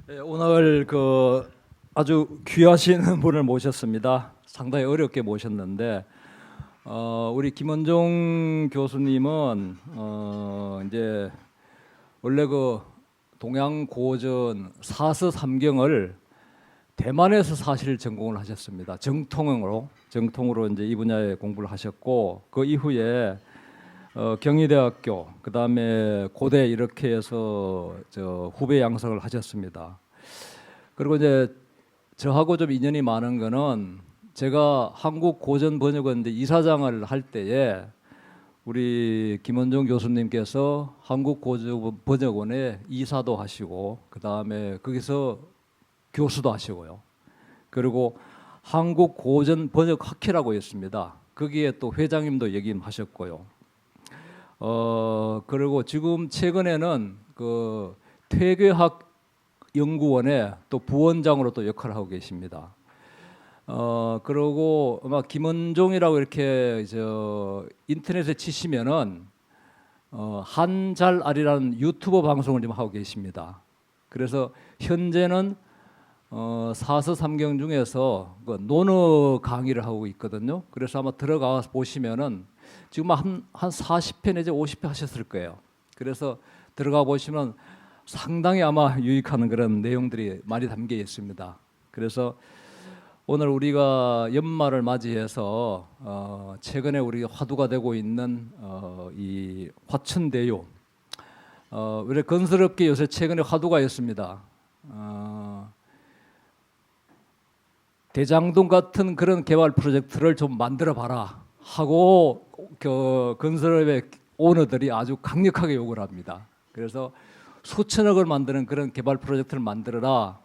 오늘 아주 귀하신 분을 모셨습니다. 상당히 어렵게 모셨는데 우리 김원종 교수님은 이제 원래 동양 고전 사서 삼경을 대만에서 사실 전공을 하셨습니다. 정통으로 이제 이 분야에 공부를 하셨고 그 이후에 경희대학교 그다음에 고대 이렇게 해서 후배 양성을 하셨습니다. 그리고 이제 저하고 좀 인연이 많은 거는 제가 한국 고전 번역원 이사장을 할 때에 우리 김원종 교수님께서 한국 고전 번역원에 이사도 하시고 그다음에 거기서 교수도 하시고요. 그리고 한국 고전 번역 학회라고 있습니다. 거기에 또 회장님도 역임하셨고요. 그리고 지금 최근에는 퇴계학 연구원의 또 부원장으로 또 역할을 하고 계십니다. 그리고 아마 김원종이라고 이렇게 인터넷에 치시면은 한잘알이라는 유튜버 방송을 좀 하고 계십니다. 그래서 현재는 사서 삼경 중에서 논어 강의를 하고 있거든요. 그래서 아마 들어가 보시면은 지금 한 40회 내지 50회 하셨을 거예요. 그래서 들어가 보시면 상당히 아마 유익한 그런 내용들이 많이 담겨 있습니다. 그래서 오늘 우리가 연말을 맞이해서 최근에 우리 화두가 되고 있는 이 화천대유 우리 건설업계 요새 최근에 화두가 있습니다. 대장동 같은 그런 개발 프로젝트를 좀 만들어 봐라 하고 건설업의 오너들이 아주 강력하게 요구를 합니다. 그래서 수천억을 만드는 그런 개발 프로젝트를 만들어라.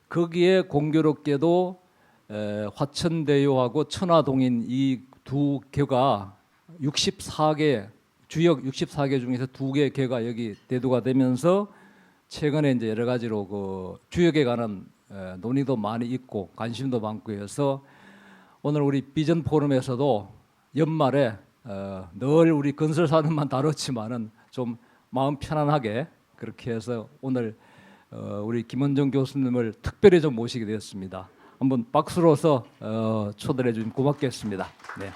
거기에 공교롭게도 화천대유하고 천화동인 이 두 개가 64개 주역 64개 중에서 2개 개가 여기 대두가 되면서 최근에 이제 여러 가지로 주역에 관한 논의도 많이 있고 관심도 많고 해서 오늘 우리 비전 포럼에서도 연말에 늘 우리 건설사는만 다뤘지만은 좀 마음 편안하게 그렇게 해서 오늘 우리 김원종 교수님을 특별히 좀 모시게 되었습니다. 한번 박수로서 초대해 주시면 고맙겠습니다. 네.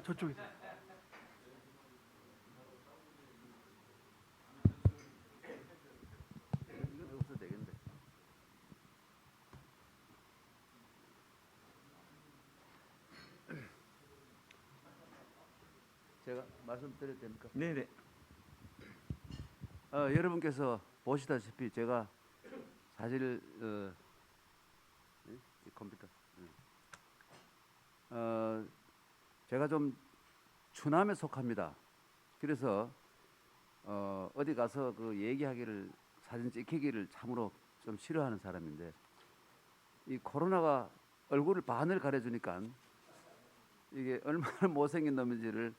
저쪽에서. 이건 없어도 되겠는데. 제가 말씀드려도 됩니까? 네네. 여러분께서 보시다시피 제가 사실 이 컴퓨터 제가 좀 추남에 속합니다. 그래서 어디 가서 얘기하기를 사진 찍히기를 참으로 좀 싫어하는 사람인데 이 코로나가 얼굴을 반을 가려주니까 이게 얼마나 못생긴 놈인지를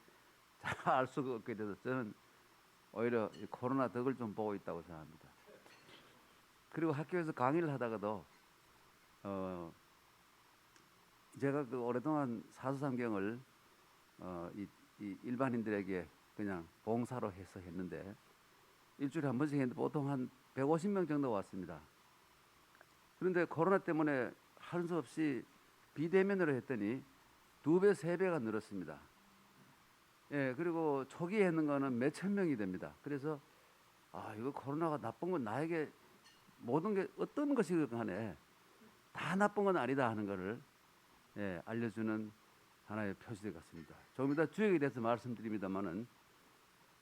잘 알 수가 없게 돼서 저는 오히려 이 코로나 덕을 좀 보고 있다고 생각합니다. 그리고 학교에서 강의를 하다가도 제가 오랫동안 사서삼경을 이 일반인들에게 그냥 봉사로 해서 했는데 일주일에 한 번씩 했는데 보통 한 150명 정도 왔습니다. 그런데 코로나 때문에 하는 수 없이 비대면으로 했더니 2배, 3배가 늘었습니다. 예, 그리고 초기에 했는 거는 몇천 명이 됩니다. 그래서 이거 코로나가 나쁜 건 나에게 모든 게 어떤 것이든 간에 다 나쁜 건 아니다 하는 것을 알려주는 하나의 표시들 같습니다. 조금 이따 주역에 대해서 말씀드립니다만은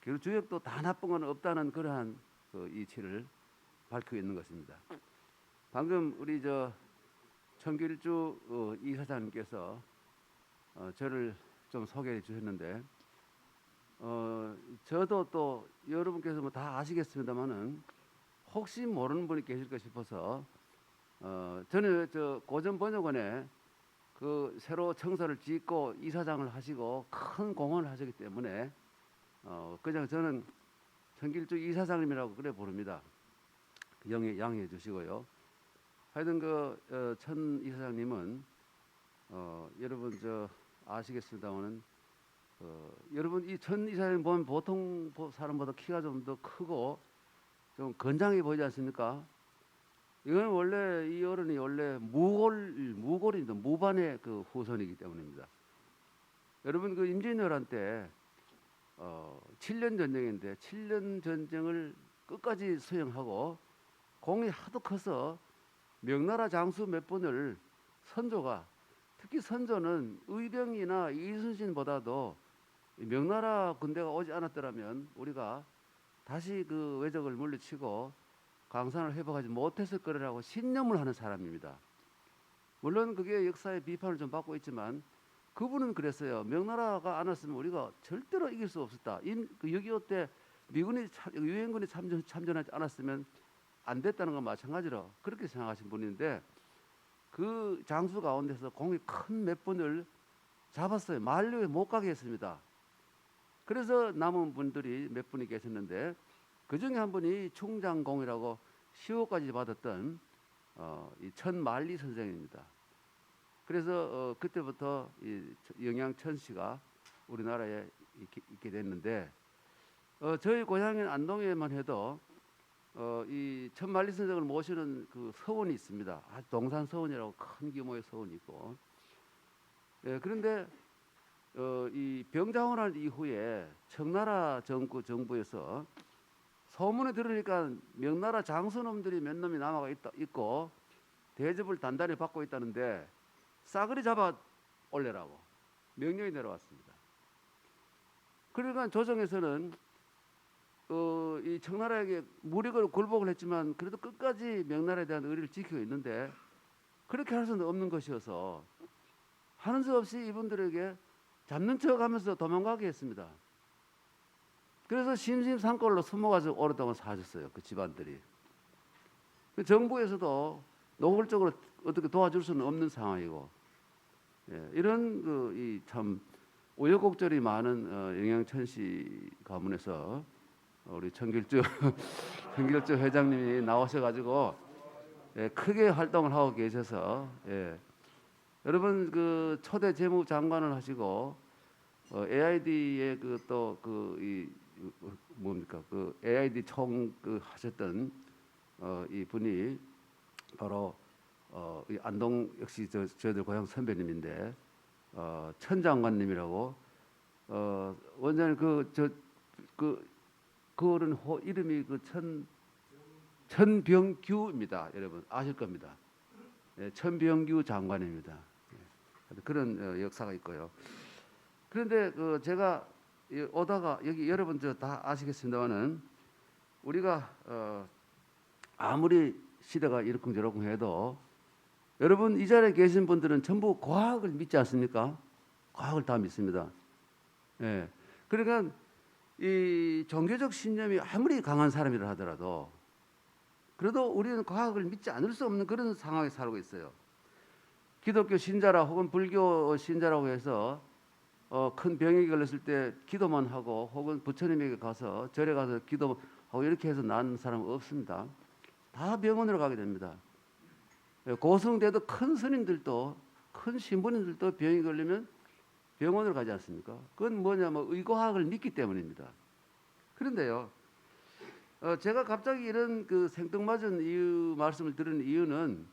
결국 주역도 다 나쁜 건 없다는 그러한 이치를 밝히고 있는 것입니다. 방금 우리 천길주 이사장님께서 저를 좀 소개해 주셨는데 저도 또 여러분께서 뭐 다 아시겠습니다만은 혹시 모르는 분이 계실까 싶어서 저는 고전 번역원에 새로 청사를 짓고 이사장을 하시고 큰 공헌을 하셨기 때문에 그냥 저는 천길주 이사장님이라고 그래 부릅니다. 양해해 주시고요. 하여튼 천 이사장님은 여러분 아시겠습니다만은 여러분 이 천 이사님 보면 보통 사람보다 키가 좀 더 크고 좀 건장해 보이지 않습니까? 이건 원래 이 어른이 원래 무골입니다. 무반의 그 후손이기 때문입니다. 여러분 그 임진왜란 때 7년 전쟁인데 7년 전쟁을 끝까지 수행하고 공이 하도 커서 명나라 장수 몇 분을 선조가 특히 선조는 의병이나 이순신보다도 명나라 군대가 오지 않았더라면 우리가 다시 그 왜적을 물리치고 강산을 회복하지 못했을 거라고 신념을 하는 사람입니다. 물론 그게 역사의 비판을 좀 받고 있지만 그분은 그랬어요. 명나라가 안 왔으면 우리가 절대로 이길 수 없었다. 그 6.25 때 미군이 유엔군이 참전하지 않았으면 안 됐다는 건 마찬가지로 그렇게 생각하신 분인데 그 장수 가운데서 공이 큰 몇 분을 잡았어요. 만류에 못 가게 했습니다. 그래서 남은 분들이 몇 분이 계셨는데 그 중에 한 분이 충장공이라고 10호까지 받았던 이 천만리 선생입니다. 그래서 그때부터 이 영양천 씨가 우리나라에 있게 됐는데 저희 고향인 안동에만 해도 이 천만리 선생을 모시는 그 서원이 있습니다. 동산 서원이라고 큰 규모의 서원이 있고 그런데 이 병자호란 이후에 청나라 정부에서 소문에 들으니까 명나라 장수놈들이 몇 놈이 남아가 있고 대접을 단단히 받고 있다는데 싸그리 잡아 올래라고 명령이 내려왔습니다. 그러니까 조정에서는 이 청나라에게 무력으로 굴복을 했지만 그래도 끝까지 명나라에 대한 의리를 지키고 있는데 그렇게 할 수는 없는 것이어서 하는 수 없이 이분들에게 잡는 척하면서 도망가게 했습니다. 그래서 심심산골로 숨어가지고 오랫동안 사셨어요. 그 집안들이. 그 정부에서도 노골적으로 어떻게 도와줄 수는 없는 상황이고 이런 그 참 우여곡절이 많은 영양천씨 가문에서 우리 천길주 회장님이 나오셔가지고 크게 활동을 하고 계셔서 여러분 그 초대 재무장관을 하시고 AID의 그 또 그 뭡니까 그 AID 총 그 하셨던 이 분이 바로 이 안동 역시 저희들 고향 선배님인데 천 장관님이라고 원장님 그 어른 이름이 그 천병규입니다. 여러분 아실 겁니다. 천병규 장관입니다. 그런 역사가 있고요. 그런데 제가 오다가 여기 여러분 다 아시겠습니다만은 우리가 아무리 시대가 이러쿵저러쿵 해도 여러분 이 자리에 계신 분들은 전부 과학을 믿지 않습니까? 과학을 다 믿습니다. 그러니까 이 종교적 신념이 아무리 강한 사람이라 하더라도 그래도 우리는 과학을 믿지 않을 수 없는 그런 상황에 살고 있어요. 기독교 신자라 혹은 불교 신자라고 해서 큰 병이 걸렸을 때 기도만 하고 혹은 부처님에게 가서 절에 가서 기도하고 이렇게 해서 난 사람은 없습니다. 다 병원으로 가게 됩니다. 고승돼도 큰 스님들도 큰 신부님들도 병이 걸리면 병원으로 가지 않습니까? 그건 뭐냐면 의과학을 믿기 때문입니다. 그런데요, 제가 갑자기 이런 그 생뚱맞은 이유 말씀을 드리는 이유는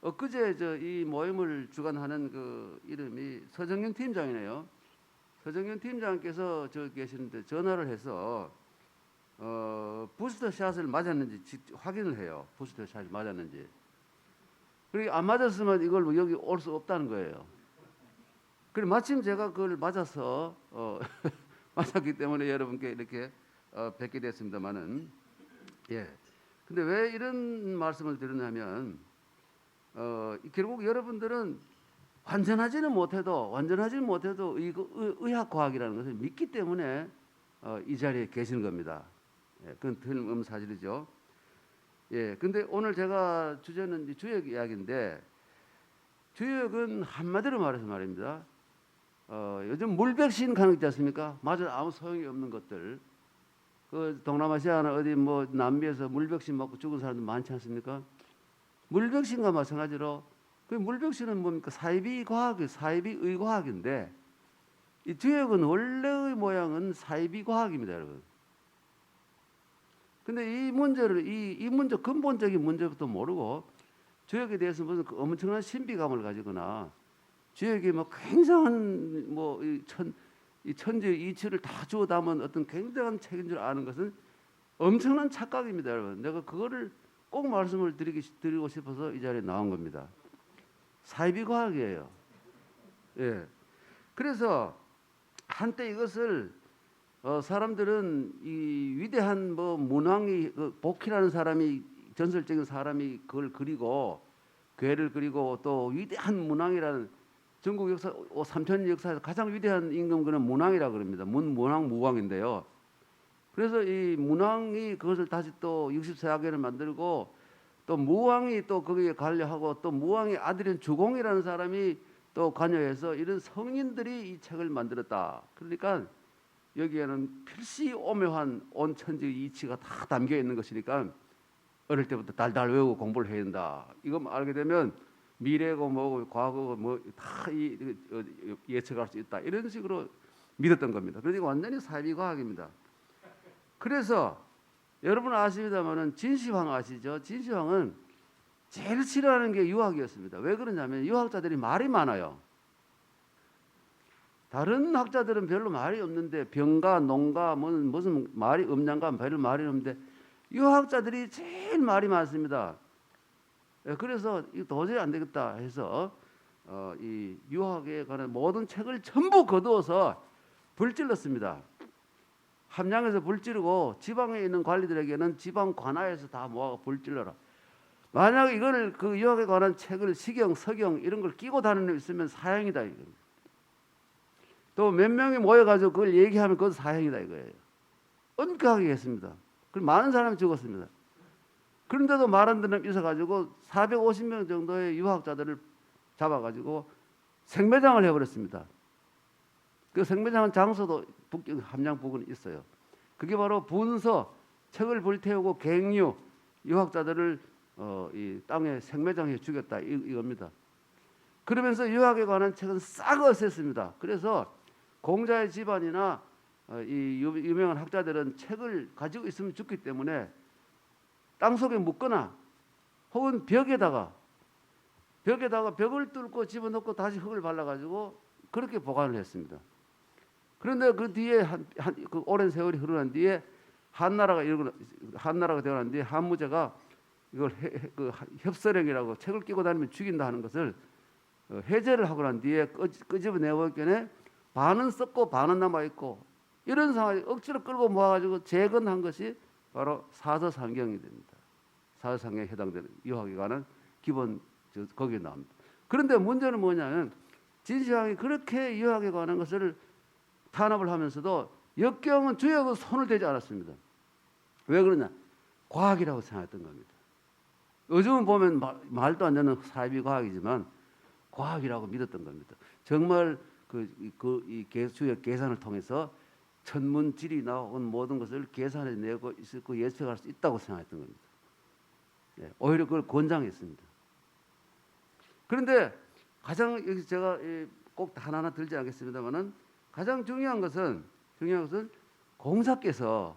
엊그제 이 모임을 주관하는 그 이름이 서정윤 팀장이네요. 서정윤 팀장께서 저 계시는데 전화를 해서 부스터 샷을 맞았는지 확인을 해요. 부스터 샷이 맞았는지. 그리고 안 맞았으면 이걸 여기 올 수 없다는 거예요. 그리고 마침 제가 그걸 맞아서 맞았기 때문에 여러분께 이렇게 뵙게 됐습니다만은 근데 왜 이런 말씀을 드리냐면 결국 여러분들은 완전하지는 못해도 의학과학이라는 것을 믿기 때문에 이 자리에 계시는 겁니다. 그건 틀림없는 사실이죠. 근데 오늘 제가 주제는 주역 이야기인데 주역은 한마디로 말해서 말입니다. 요즘 물백신 가는 거 있지 않습니까? 맞아 아무 소용이 없는 것들. 그 동남아시아나 어디 뭐 남미에서 물백신 맞고 죽은 사람들 많지 않습니까? 물백신과 마찬가지로 그 물백신은 뭡니까? 사이비 의과학인데 이 주역은 원래의 모양은 사이비 과학입니다, 여러분. 근데 이 문제를 이 문제 근본적인 문제부터 모르고 주역에 대해서 무슨 그 엄청난 신비감을 가지거나 주역이 뭐 굉장한 이 천지의 이치를 다 주워 담은 어떤 굉장한 책인 줄 아는 것은 엄청난 착각입니다, 여러분. 내가 그거를 꼭 말씀을 드리고 싶어서 이 자리에 나온 겁니다. 사이비 과학이에요. 예. 그래서 한때 이것을 사람들은 이 위대한 뭐 문왕이 복희라는 사람이 전설적인 사람이 그걸 그리고 괴를 그리고 또 위대한 문왕이라는 전국 역사 3,000년 역사에서 가장 위대한 임금은 문왕이라 그럽니다. 문왕 무왕인데요. 그래서 이 문왕이 그것을 다시 또 60세하계를 만들고 또 무왕이 또 거기에 관여하고 또 무왕의 아들인 주공이라는 사람이 또 관여해서 이런 성인들이 이 책을 만들었다. 그러니까 여기에는 필시 오묘한 온 천지의 이치가 다 담겨 있는 것이니까 어릴 때부터 달달 외우고 공부를 해야 된다. 이거 알게 되면 미래고 뭐고 과거고 뭐 다 예측할 수 있다. 이런 식으로 믿었던 겁니다. 그러니까 완전히 사이비 과학입니다. 그래서 여러분 아십니다만은 진시황 아시죠? 진시황은 제일 싫어하는 게 유학이었습니다. 왜 그러냐면 유학자들이 말이 많아요. 다른 학자들은 별로 말이 없는데 병가, 농가, 무슨 말이 음양가 별로 말이 없는데 유학자들이 제일 말이 많습니다. 그래서 이거 도저히 안 되겠다 해서 이 유학에 관한 모든 책을 전부 거두어서 불질렀습니다. 함양에서 불지르고 지방에 있는 관리들에게는 지방 관하에서 다 모아서 불질러라. 만약 이거를 그 유학에 관한 책을 시경, 서경 이런 걸 끼고 다니는 애 있으면 사형이다 이겁니다. 또 몇 명이 모여가지고 그걸 얘기하면 그것도 사형이다 이거예요. 엄격하게 했습니다. 그리고 많은 사람이 죽었습니다. 그런데도 말 안 듣는 놈 있어가지고 450명 정도의 유학자들을 잡아가지고 생매장을 해버렸습니다. 그 생매장한 장소도 함양 부근에 있어요. 그게 바로 분서, 책을 불태우고 갱유, 유학자들을 이 땅에 생매장해 죽였다 이겁니다. 그러면서 유학에 관한 책은 싹 없앴습니다. 그래서 공자의 집안이나 이 유명한 학자들은 책을 가지고 있으면 죽기 때문에 땅속에 묻거나 혹은 벽에다가 벽을 뚫고 집어넣고 다시 흙을 발라가지고 그렇게 보관을 했습니다. 그런데 그 뒤에 그 오랜 세월이 흐르는 뒤에 한나라가 되고 난 뒤에 한무제가 이걸 그 협서령이라고 책을 끼고 다니면 죽인다 하는 것을 해제를 하고 난 뒤에 끄집어내보기에 반은 썩고 반은 남아있고 이런 상황에 억지로 끌고 모아가지고 재건한 것이 바로 사서상경이 됩니다. 사서상경에 해당되는 유학에 관한 기본 거기에 나옵니다. 그런데 문제는 뭐냐면 진시황이 그렇게 유학에 관한 것을 탄압을 하면서도 역경은 주역은 손을 대지 않았습니다. 왜 그러냐? 과학이라고 생각했던 겁니다. 요즘은 보면 말도 안 되는 사이비 과학이지만 과학이라고 믿었던 겁니다. 정말 이 주역 계산을 통해서 천문지리 나온 모든 것을 계산해 내고 있고 예측할 수 있다고 생각했던 겁니다. 네, 오히려 그걸 권장했습니다. 그런데 가장 여기 제가 꼭 하나하나 들지 않겠습니다만은 가장 중요한 것은 공자께서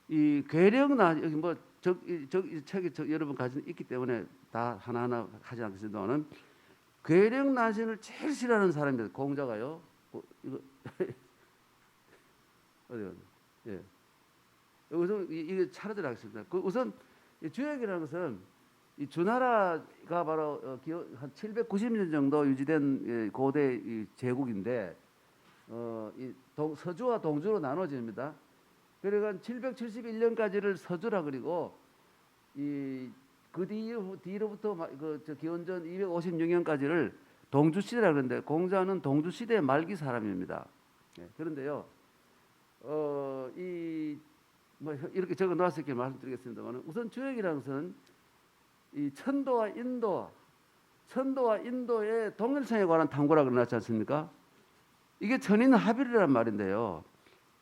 이 괴력나 여기 뭐 책이 여러분 가지고 있기 때문에 다 하나하나 하지 않겠습니다만은 괴력난신을 제일 싫어하는 사람입니다. 공자가요. 이거 어디요? 예. 우선 이게 차례대로 하겠습니다. 우선 이 주역이라는 것은 이 주나라가 바로 한 790년 정도 유지된 고대 이 제국인데 이 서주와 동주로 나눠집니다. 그러니까 771년까지를 서주라 그리고 그 뒤로부터 기원전 256년까지를 동주 시대라 그러는데 공자는 동주 시대 말기 사람입니다. 네, 그런데요, 이렇게 적어 놨을게 말씀드리겠습니다만 우선 주역이라는 것은 이 천도와 인도의 동일성에 관한 탐구라 그러지 않습니까? 이게 천인합일이란 말인데요.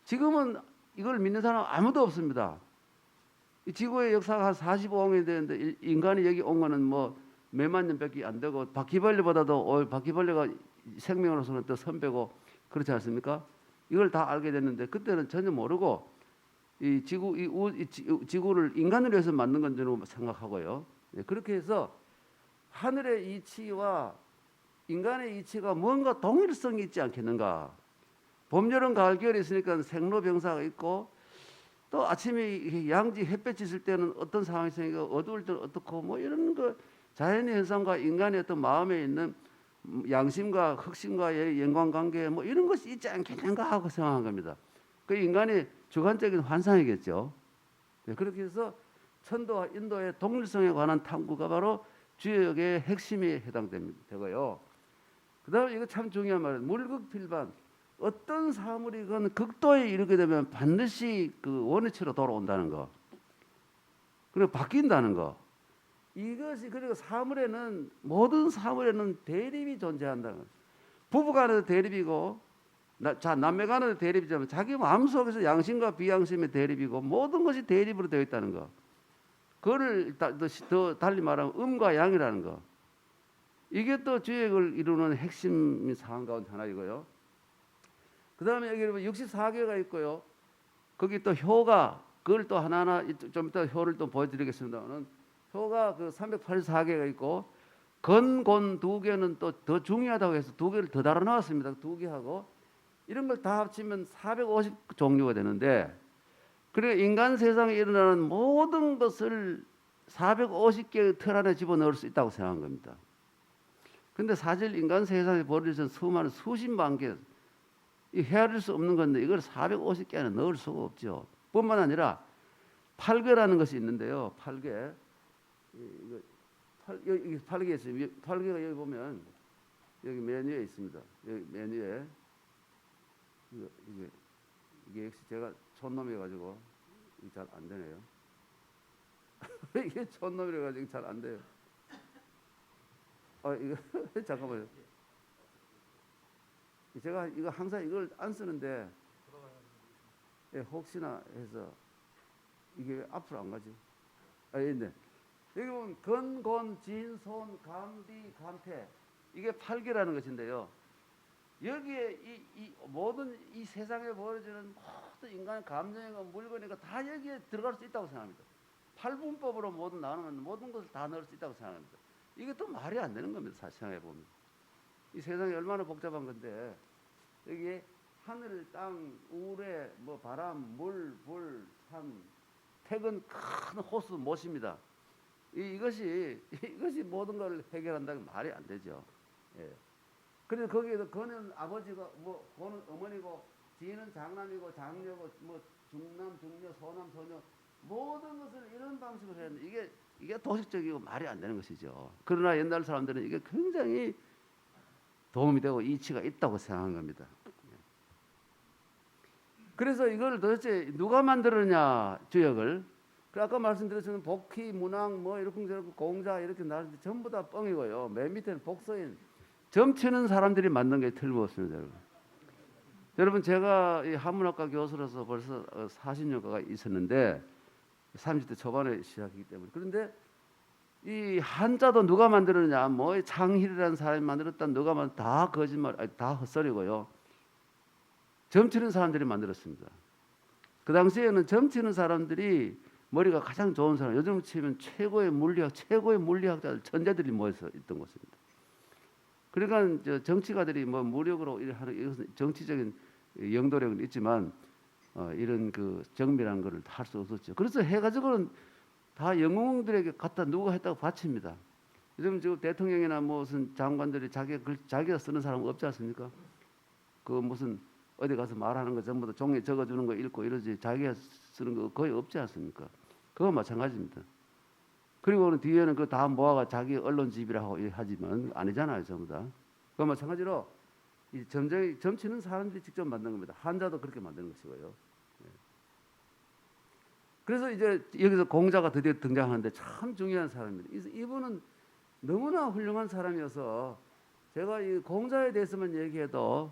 지금은 이걸 믿는 사람 아무도 없습니다. 이 지구의 역사가 한 45억 년이 되는데 인간이 여기 온 거는 뭐 몇만 년밖에 안 되고 바퀴벌레보다도 바퀴벌레가 생명으로서는 또 선배고 그렇지 않습니까? 이걸 다 알게 됐는데 그때는 전혀 모르고 이 지구를 인간을 위해서 만든 건 저는 생각하고요. 네, 그렇게 해서 하늘의 이치와 인간의 이치가 뭔가 동일성이 있지 않겠는가? 봄, 여름, 가을, 겨울이 있으니까 생로병사가 있고 또 아침에 양지 햇볕 있을 때는 어떤 상황이 생기고 어두울 때는 어떻고 뭐 이런 거 자연의 현상과 인간의 어떤 마음에 있는 양심과 흑심과의 연관관계 뭐 이런 것이 있지 않겠는가 하고 생각한 겁니다. 그 인간의 주관적인 환상이겠죠. 네, 그렇게 해서 천도와 인도의 동일성에 관한 탐구가 바로 주역의 핵심에 해당되고요. 그 다음에 이거 참 중요한 말이에요. 물극필반. 어떤 사물이건 극도에 이르게 되면 반드시 그 원위치로 돌아온다는 거. 그리고 바뀐다는 거. 이것이 그리고 사물에는 모든 사물에는 대립이 존재한다는 거. 부부간에도 대립이고 남매 간에도 대립이지만 자기 마음속에서 양심과 비양심의 대립이고 모든 것이 대립으로 되어 있다는 거. 그거를 더 달리 말하면 음과 양이라는 거. 이게 또 주역을 이루는 핵심 사항 가운데 하나이고요. 그 다음에 여기 보면 64개가 있고요. 거기 또 효가, 그걸 또 하나하나 좀 이따 효를 또 보여드리겠습니다만, 효가 그 384개가 있고, 건곤 2개는 또 더 중요하다고 해서 2개를 더 달아 나왔습니다. 2개 하고, 이런 걸 다 합치면 450 종류가 되는데, 그러니까 인간 세상에 일어나는 모든 것을 450개의 틀 안에 집어넣을 수 있다고 생각한 겁니다. 근데 사실 인간 세상에 벌어진 수많은 수십만 개, 이 헤아릴 수 없는 건데 이걸 450개 안에 넣을 수가 없죠. 뿐만 아니라 팔괘라는 것이 있는데요. 팔괘. 여기 팔괘 있어요. 팔괘가 여기 보면 여기 메뉴에 있습니다. 여기 메뉴에 이게 역시 제가 촌놈이어 가지고 잘 안 되네요. 이게 촌놈이라 가지고 잘 안 돼요. 이거 잠깐만요. 제가 이거 항상 이걸 안 쓰는데 혹시나 해서 이게 왜 앞으로 안 가지? 있네. 여기 보면 건, 곤, 진, 손, 감, 비, 감태 이게 팔괘라는 것인데요. 여기에 이 모든 이 세상에 벌어지는 모든 인간의 감정이고 물건이고 다 여기에 들어갈 수 있다고 생각합니다. 팔분법으로 모든 나누면 모든 것을 다 넣을 수 있다고 생각합니다. 이게 또 말이 안 되는 겁니다. 사실 생각해 보면 이 세상이 얼마나 복잡한 건데 여기에 하늘, 땅, 우레, 뭐 바람, 물, 불, 산, 택은 큰 호수 못입니다. 이것이 모든 걸 해결한다는 말이 안 되죠. 예. 그래서 거기에서 거는 아버지고 뭐 고는 어머니고 지는 장남이고 장녀고 뭐 중남 중녀 소남 소녀 모든 것을 이런 방식으로 했는데 이게 도식적이고 말이 안 되는 것이죠. 그러나 옛날 사람들은 이게 굉장히 도움이 되고 이치가 있다고 생각한 겁니다. 그래서 이걸 도대체 누가 만들었냐 주역을. 아까 말씀드렸지만 복희, 문왕 뭐 이렇게 공자 이렇게 나는데 전부 다 뻥이고요. 맨 밑에는 복서인 점치는 사람들이 만든 게 틀림없습니다. 여러분 제가 이 한문학과 교수로서 벌써 40년가가 있었는데 30대 초반에 시작했기 때문에 그런데 이 한자도 누가 만들었냐 뭐 창힐이라는 사람이 만들었다 누가 다 거짓말 다 헛소리고요. 점치는 사람들이 만들었습니다. 그 당시에는 점치는 사람들이 머리가 가장 좋은 사람 요즘 치면 최고의 물리학자들 천재들이 모여서 있던 곳입니다. 그러니까 정치가들이 뭐 무력으로 하는 이것은 정치적인 영도력은 있지만 이런 그 정밀한 것을 할 수 없었죠. 그래서 해가지고는 다 영웅들에게 갖다 누가 했다고 바칩니다. 요즘 지금 대통령이나 무슨 장관들이 자기가 쓰는 사람은 없지 않습니까? 그 무슨 어디 가서 말하는 거 전부 다 종이에 적어주는 거 읽고 이러지 자기가 쓰는 거 거의 없지 않습니까? 그거 마찬가지입니다. 그리고는 뒤에는 그 다 모아가 자기 언론집이라고 하지만 아니잖아요, 전부 다. 그거 마찬가지로 이 점치는 사람들이 직접 만든 겁니다. 한자도 그렇게 만드는 것이고요. 그래서 이제 여기서 공자가 드디어 등장하는데 참 중요한 사람입니다. 이분은 너무나 훌륭한 사람이어서 제가 이 공자에 대해서만 얘기해도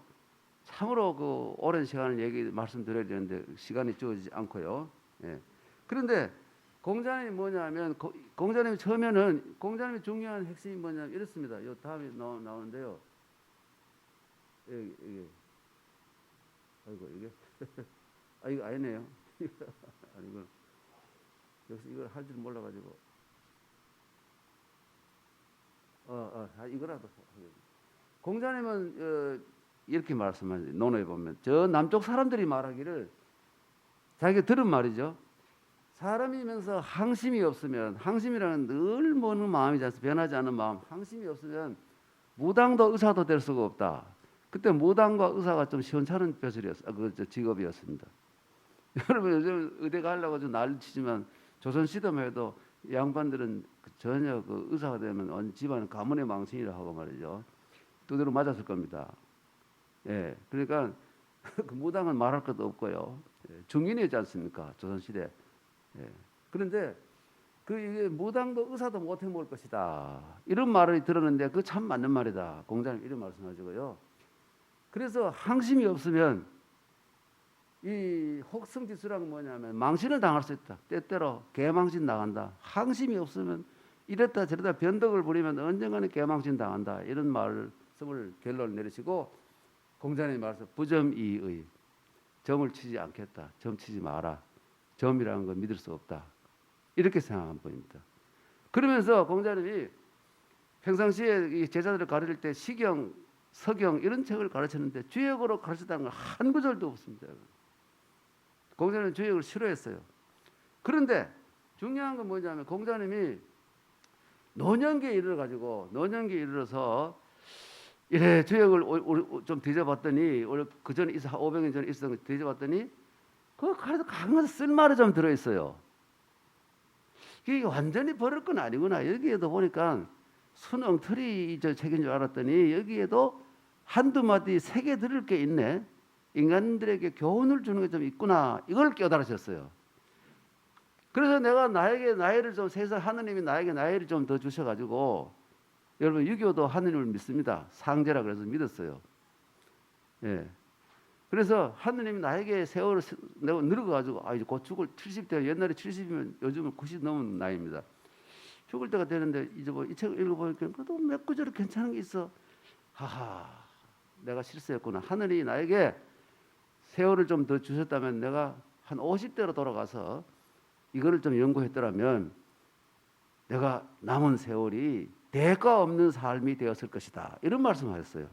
참으로 그 오랜 시간을 말씀드려야 되는데 시간이 주어지지 않고요. 예. 그런데 공자님이 뭐냐면 공자님이 처음에는 공자님이 중요한 핵심이 뭐냐면 이렇습니다. 요 다음에 나오는데요. 이게 아이고 이게 아 이거 아니네요. 아니고 역시 이걸 할 줄 몰라가지고 이거라도 공자님은 이렇게 말씀하죠. 논어에 보면 저 남쪽 사람들이 말하기를 자기가 들은 말이죠. 사람이면서 항심이 없으면 항심이라는 늘 모는 마음이지 않습니까? 변하지 않는 마음 항심이 없으면 무당도 의사도 될 수가 없다. 그때 무당과 의사가 좀 시원찮은 직업이었습니다. 여러분 요즘 의대 가려고 좀 난리치지만 조선 시대만 해도 양반들은 전혀 그 의사가 되면 온 집안은 가문의 망신이라 하고 말이죠. 두드러 맞았을 겁니다. 예, 그러니까 그 무당은 말할 것도 없고요. 중인이었지 않습니까? 조선 시대. 예. 그런데 이게 무당도 의사도 못해 먹을 것이다. 이런 말을 들었는데 그 참 맞는 말이다. 공자님 이런 말씀하시고요. 그래서 항심이 없으면 이 혹성지수란 뭐냐면 망신을 당할 수 있다. 때때로 개망신 당한다. 항심이 없으면 이랬다 저랬다 변덕을 부리면 언젠가는 개망신 당한다. 이런 말씀을 결론을 내리시고 공자님이 말씀 부점이의 점을 치지 않겠다. 점 치지 마라. 점이라는 건 믿을 수 없다. 이렇게 생각한 분입니다. 그러면서 공자님이 평상시에 이 제자들을 가르칠 때 시경, 서경 이런 책을 가르쳤는데 주역으로 가르쳤다는 건 한 구절도 없습니다. 공자님은 주역을 싫어했어요. 그런데 중요한 건 뭐냐면 공자님이 노년기에 이르러서 이래 주역을 좀 뒤져봤더니 그 전에 500년 전에 있었던 걸 뒤져봤더니 그 가르쳐 강한 쓸말이 좀 들어있어요. 이게 완전히 버릴 건 아니구나. 여기에도 보니까 순엉터리 책인 줄 알았더니 여기에도 한두 마디 새겨 들을 게 있네. 인간들에게 교훈을 주는 게 좀 있구나. 이걸 깨달으셨어요. 그래서 내가 나에게 나이를 좀 세상 하느님이 나에게 나이를 좀 더 주셔가지고 여러분 유교도 하느님을 믿습니다. 상제라 그래서 믿었어요. 예. 그래서 하느님이 나에게 세월을 내가 늙어가지고 이제 곧 죽을 70대 옛날에 70이면 요즘은 90 넘은 나이입니다. 죽을 때가 되는데 이제 뭐 이 책을 읽어보니까 그래도 몇 구절이 괜찮은 게 있어. 하하, 내가 실수했구나. 하느님이 나에게 세월을 좀 더 주셨다면 내가 한 50대로 돌아가서 이거를 좀 연구했더라면 내가 남은 세월이 대가 없는 삶이 되었을 것이다. 이런 말씀하셨어요.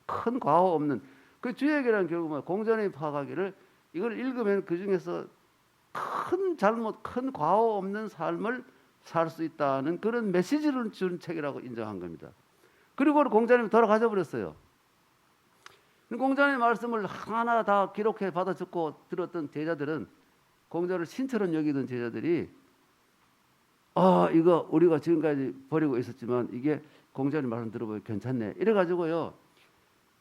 큰 과오 없는 그 주역이라는 결국은 공자님이 파악하기를 이걸 읽으면 그 중에서 큰 잘못, 큰 과오 없는 삶을 살 수 있다는 그런 메시지를 준 책이라고 인정한 겁니다. 그리고 공자님이 돌아가셔 버렸어요. 공자님의 말씀을 하나 다 기록해 받아 적고 들었던 제자들은 공자를 신처럼 여기던 제자들이 이거 우리가 지금까지 버리고 있었지만 이게 공자님 말씀 들어보면 괜찮네. 이래가지고요.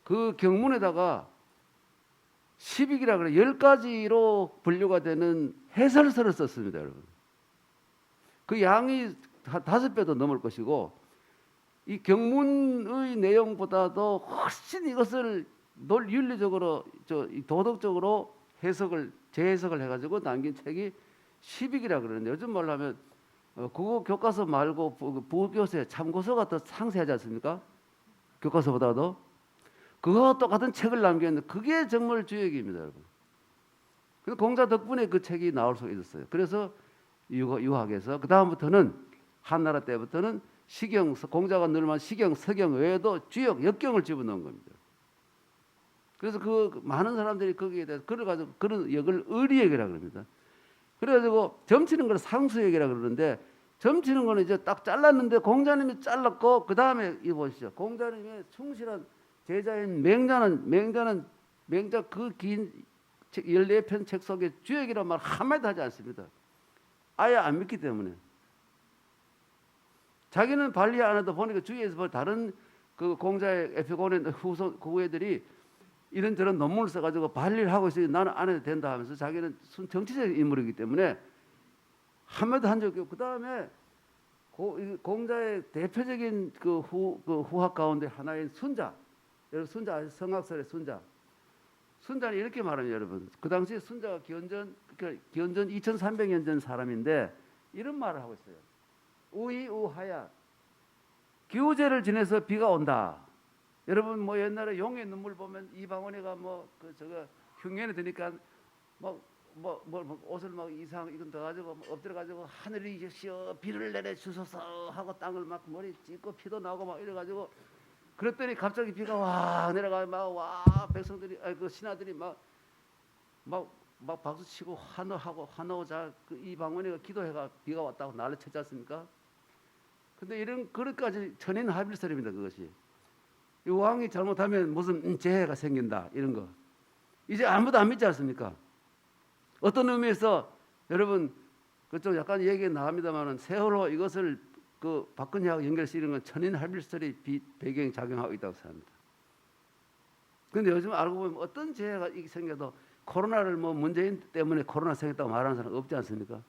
그 경문에다가 10익이라 그래 10가지로 분류가 되는 해설서를 썼습니다, 여러분. 그 양이 5배도 넘을 것이고 이 경문의 내용보다도 훨씬 이것을 윤리적으로 도덕적으로 재해석을 해가지고 남긴 책이 10익이라 그러는데 요즘 말로 하면 국어 교과서 말고 부교재 참고서가 더 상세하지 않습니까? 교과서보다도 그거 똑같은 책을 남겼는데 그게 정말 주역입니다, 여러분. 그래서 공자 덕분에 그 책이 나올 수가 있었어요. 그래서 유학에서 그 다음부터는 한나라 때부터는 공자가 늘만 시경, 서경 외에도 주역, 역경을 집어넣은 겁니다. 그래서 그 많은 사람들이 거기에 대해서 그래가지고 그런 역을 의리역이라고 그럽니다. 그래가지고 점치는 걸 상수역이라고 그러는데 점치는 거는 이제 딱 잘랐는데 공자님이 잘랐고 그 다음에 이 보시죠. 공자님의 충실한 제자인 맹자 그 긴 14편 책 속에 주역이란 말 한마디도 하지 않습니다. 아예 안 믿기 때문에. 자기는 관리 안 해도 보니까 주위에서 다른 그 공자의 에피고네 후예들이 이런저런 논문을 써가지고 발리를 하고 있으니 나는 안 해도 된다 하면서 자기는 정치적 인물이기 때문에 한마디도 한 적이 없고 그 다음에 공자의 대표적인 그 후학 가운데 하나인 순자. 여러분 순자 아시죠? 성악설의 순자. 순자는 이렇게 말합니다, 여러분. 그 당시 순자가 기원전 2300년 전 사람인데 이런 말을 하고 있어요. 우이우하야. 기우제를 지내서 비가 온다. 여러분 뭐 옛날에 용의 눈물 보면 이방원이가 뭐 그 저거 흉년에 드니까 뭐 옷을 막 이상 이건 더 가지고 엎드려 가지고 하늘이 이시여 비를 내려 주소서 하고 땅을 막 머리 찢고 피도 나오고 막 이래 가지고 그랬더니 갑자기 비가 와 내려가 막 와 백성들이 그 신하들이 막 박수 치고 환호자 그 이방원이가 기도해가 비가 왔다고 난리 쳤지 않습니까? 근데 이런 그릇까지 천인 하빌설입니다. 그것이 이 왕이 잘못하면 무슨 재해가 생긴다 이런 거 이제 아무도 안 믿지 않습니까? 어떤 의미에서 여러분 그쪽 약간 얘기 나옵니다만은 세월호 이것을 그 박근혜하고 연결시키는 건 천인 하빌설이 배경 작용하고 있다고 생각합니다. 그런데 요즘 알고 보면 어떤 재해가 생겨도 코로나를 뭐 문재인 때문에 코로나 생겼다고 말하는 사람 없지 않습니까?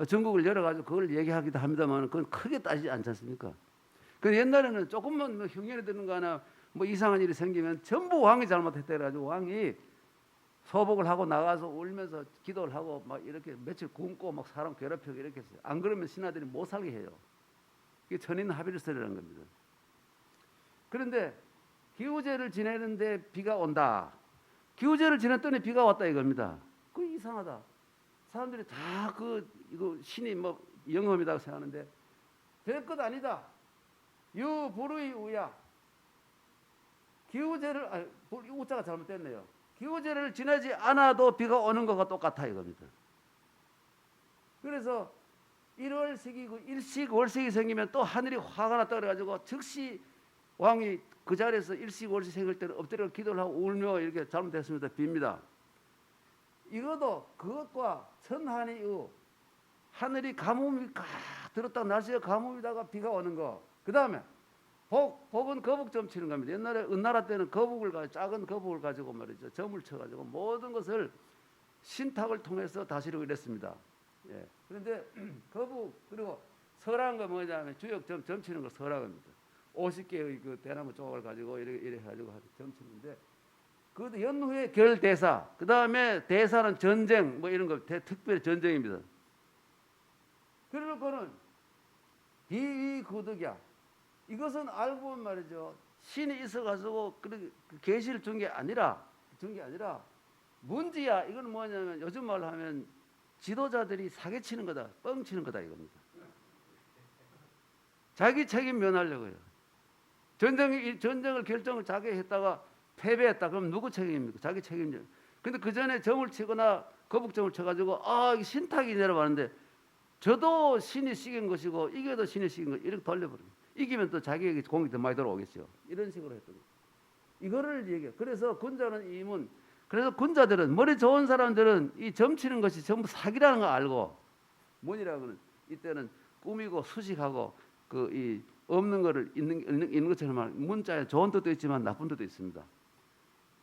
전국을 열어가지고 그걸 얘기하기도 합니다만 그건 크게 따지지 않지 않습니까? 근데 옛날에는 조금만 뭐 흉년이 드는 거 하나 뭐 이상한 일이 생기면 전부 왕이 잘못했다 해가지고 왕이 소복을 하고 나가서 울면서 기도를 하고 막 이렇게 며칠 굶고 막 사람 괴롭히고 이렇게 했어요. 안 그러면 신하들이 못 살게 해요. 이게 천인 합일설이라는 겁니다. 그런데 기우제를 지내는데 비가 온다. 기우제를 지냈더니 비가 왔다 이겁니다. 그 이상하다. 사람들이 다 이거 신이 뭐 영험이라고 생각하는데 될 것 아니다. 유불의 우야. 기우제를 우자가 잘못됐네요. 기우제를 지내지 않아도 비가 오는 것과 똑같아 이겁니다. 그래서 1월색이고 일식월색이 생기면 또 하늘이 화가 났다 그래가지고 즉시 왕이 그 자리에서 일식월색 생길 때는 엎드려 기도를 하고 울며 이렇게 잘못됐습니다. 빕니다. 이것도 그것과 천한의 이후 하늘이 가뭄이 들었다가 날씨가 가뭄이다가 비가 오는 거. 그 다음에 복은 거북 점 치는 겁니다. 옛날에 은나라 때는 작은 거북을 가지고 말이죠. 점을 쳐가지고 모든 것을 신탁을 통해서 다스리고 이랬습니다. 예. 그런데 거북 그리고 설한 거 뭐냐면 주역 점 치는 거 설화입니다. 50개의 그 대나무 조각을 가지고 이래 가지고 점 치는데 그 연후에 결대사, 그 다음에 대사는 전쟁 뭐 이런 거 특별히 전쟁입니다. 그러고는 비위구득이야. 이것은 알고 보면 말이죠. 신이 있어가지고 그 계시를 준 게 아니라 문지야. 이건 뭐냐면 요즘 말로 하면 지도자들이 사기치는 거다, 뻥치는 거다 이겁니다. 자기 책임 면하려고요. 전쟁을 결정을 자기 했다가 패배했다. 그럼 누구 책임입니까? 자기 책임이죠. 근데 그 전에 점을 치거나 거북점을 쳐가지고 이게 신탁이 내려가는데 저도 신이 시킨 것이고 이겨도 신이 시킨 것 이렇게 돌려버립니다. 이기면 또 자기에게 공이 더 많이 들어오겠죠. 이런 식으로 했던 거예요. 이거를 얘기해요. 그래서 군자는 이문. 그래서 군자들은 머리 좋은 사람들은 이 점치는 것이 전부 사기라는 거 알고 문이라고는 이때는 꾸미고 수식하고 이 없는 거를 있는 것처럼 말 문자에 좋은 뜻도 있지만 나쁜 뜻도 있습니다.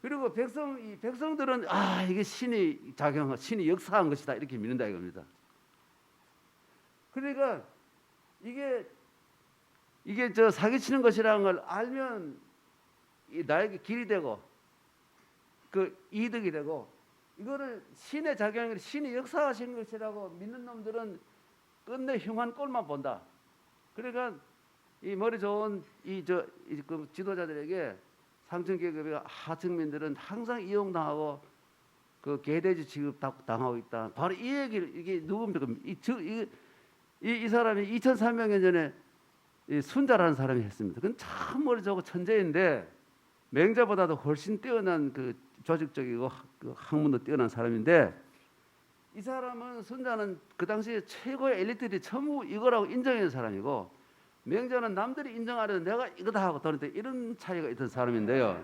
그리고 백성들은 이게 신이 작용한 신이 역사한 것이다 이렇게 믿는다 이겁니다. 그러니까 이게 저 사기치는 것이라는 걸 알면 나에게 길이 되고 그 이득이 되고 이거를 신의 작용이 신이 역사하신 것이라고 믿는 놈들은 끝내 흉한 꼴만 본다. 그러니까 이 머리 좋은 그 지도자들에게 상층 계급의 하층민들은 항상 이용당하고 그 개돼지 취급 당하고 있다. 바로 이 얘기를 이게 누굽니까? 이 사람이 2,300년 전에 이 순자라는 사람이 했습니다. 그건 참 머리 좋고 천재인데 맹자보다도 훨씬 뛰어난 그 조직적이고 그 학문도 뛰어난 사람인데 이 사람은 순자는 그 당시에 최고의 엘리트들이 전부 이거라고 인정하는 사람이고 맹자는 남들이 인정하려는 내가 이거다 하고 도는데 이런 차이가 있던 사람인데요.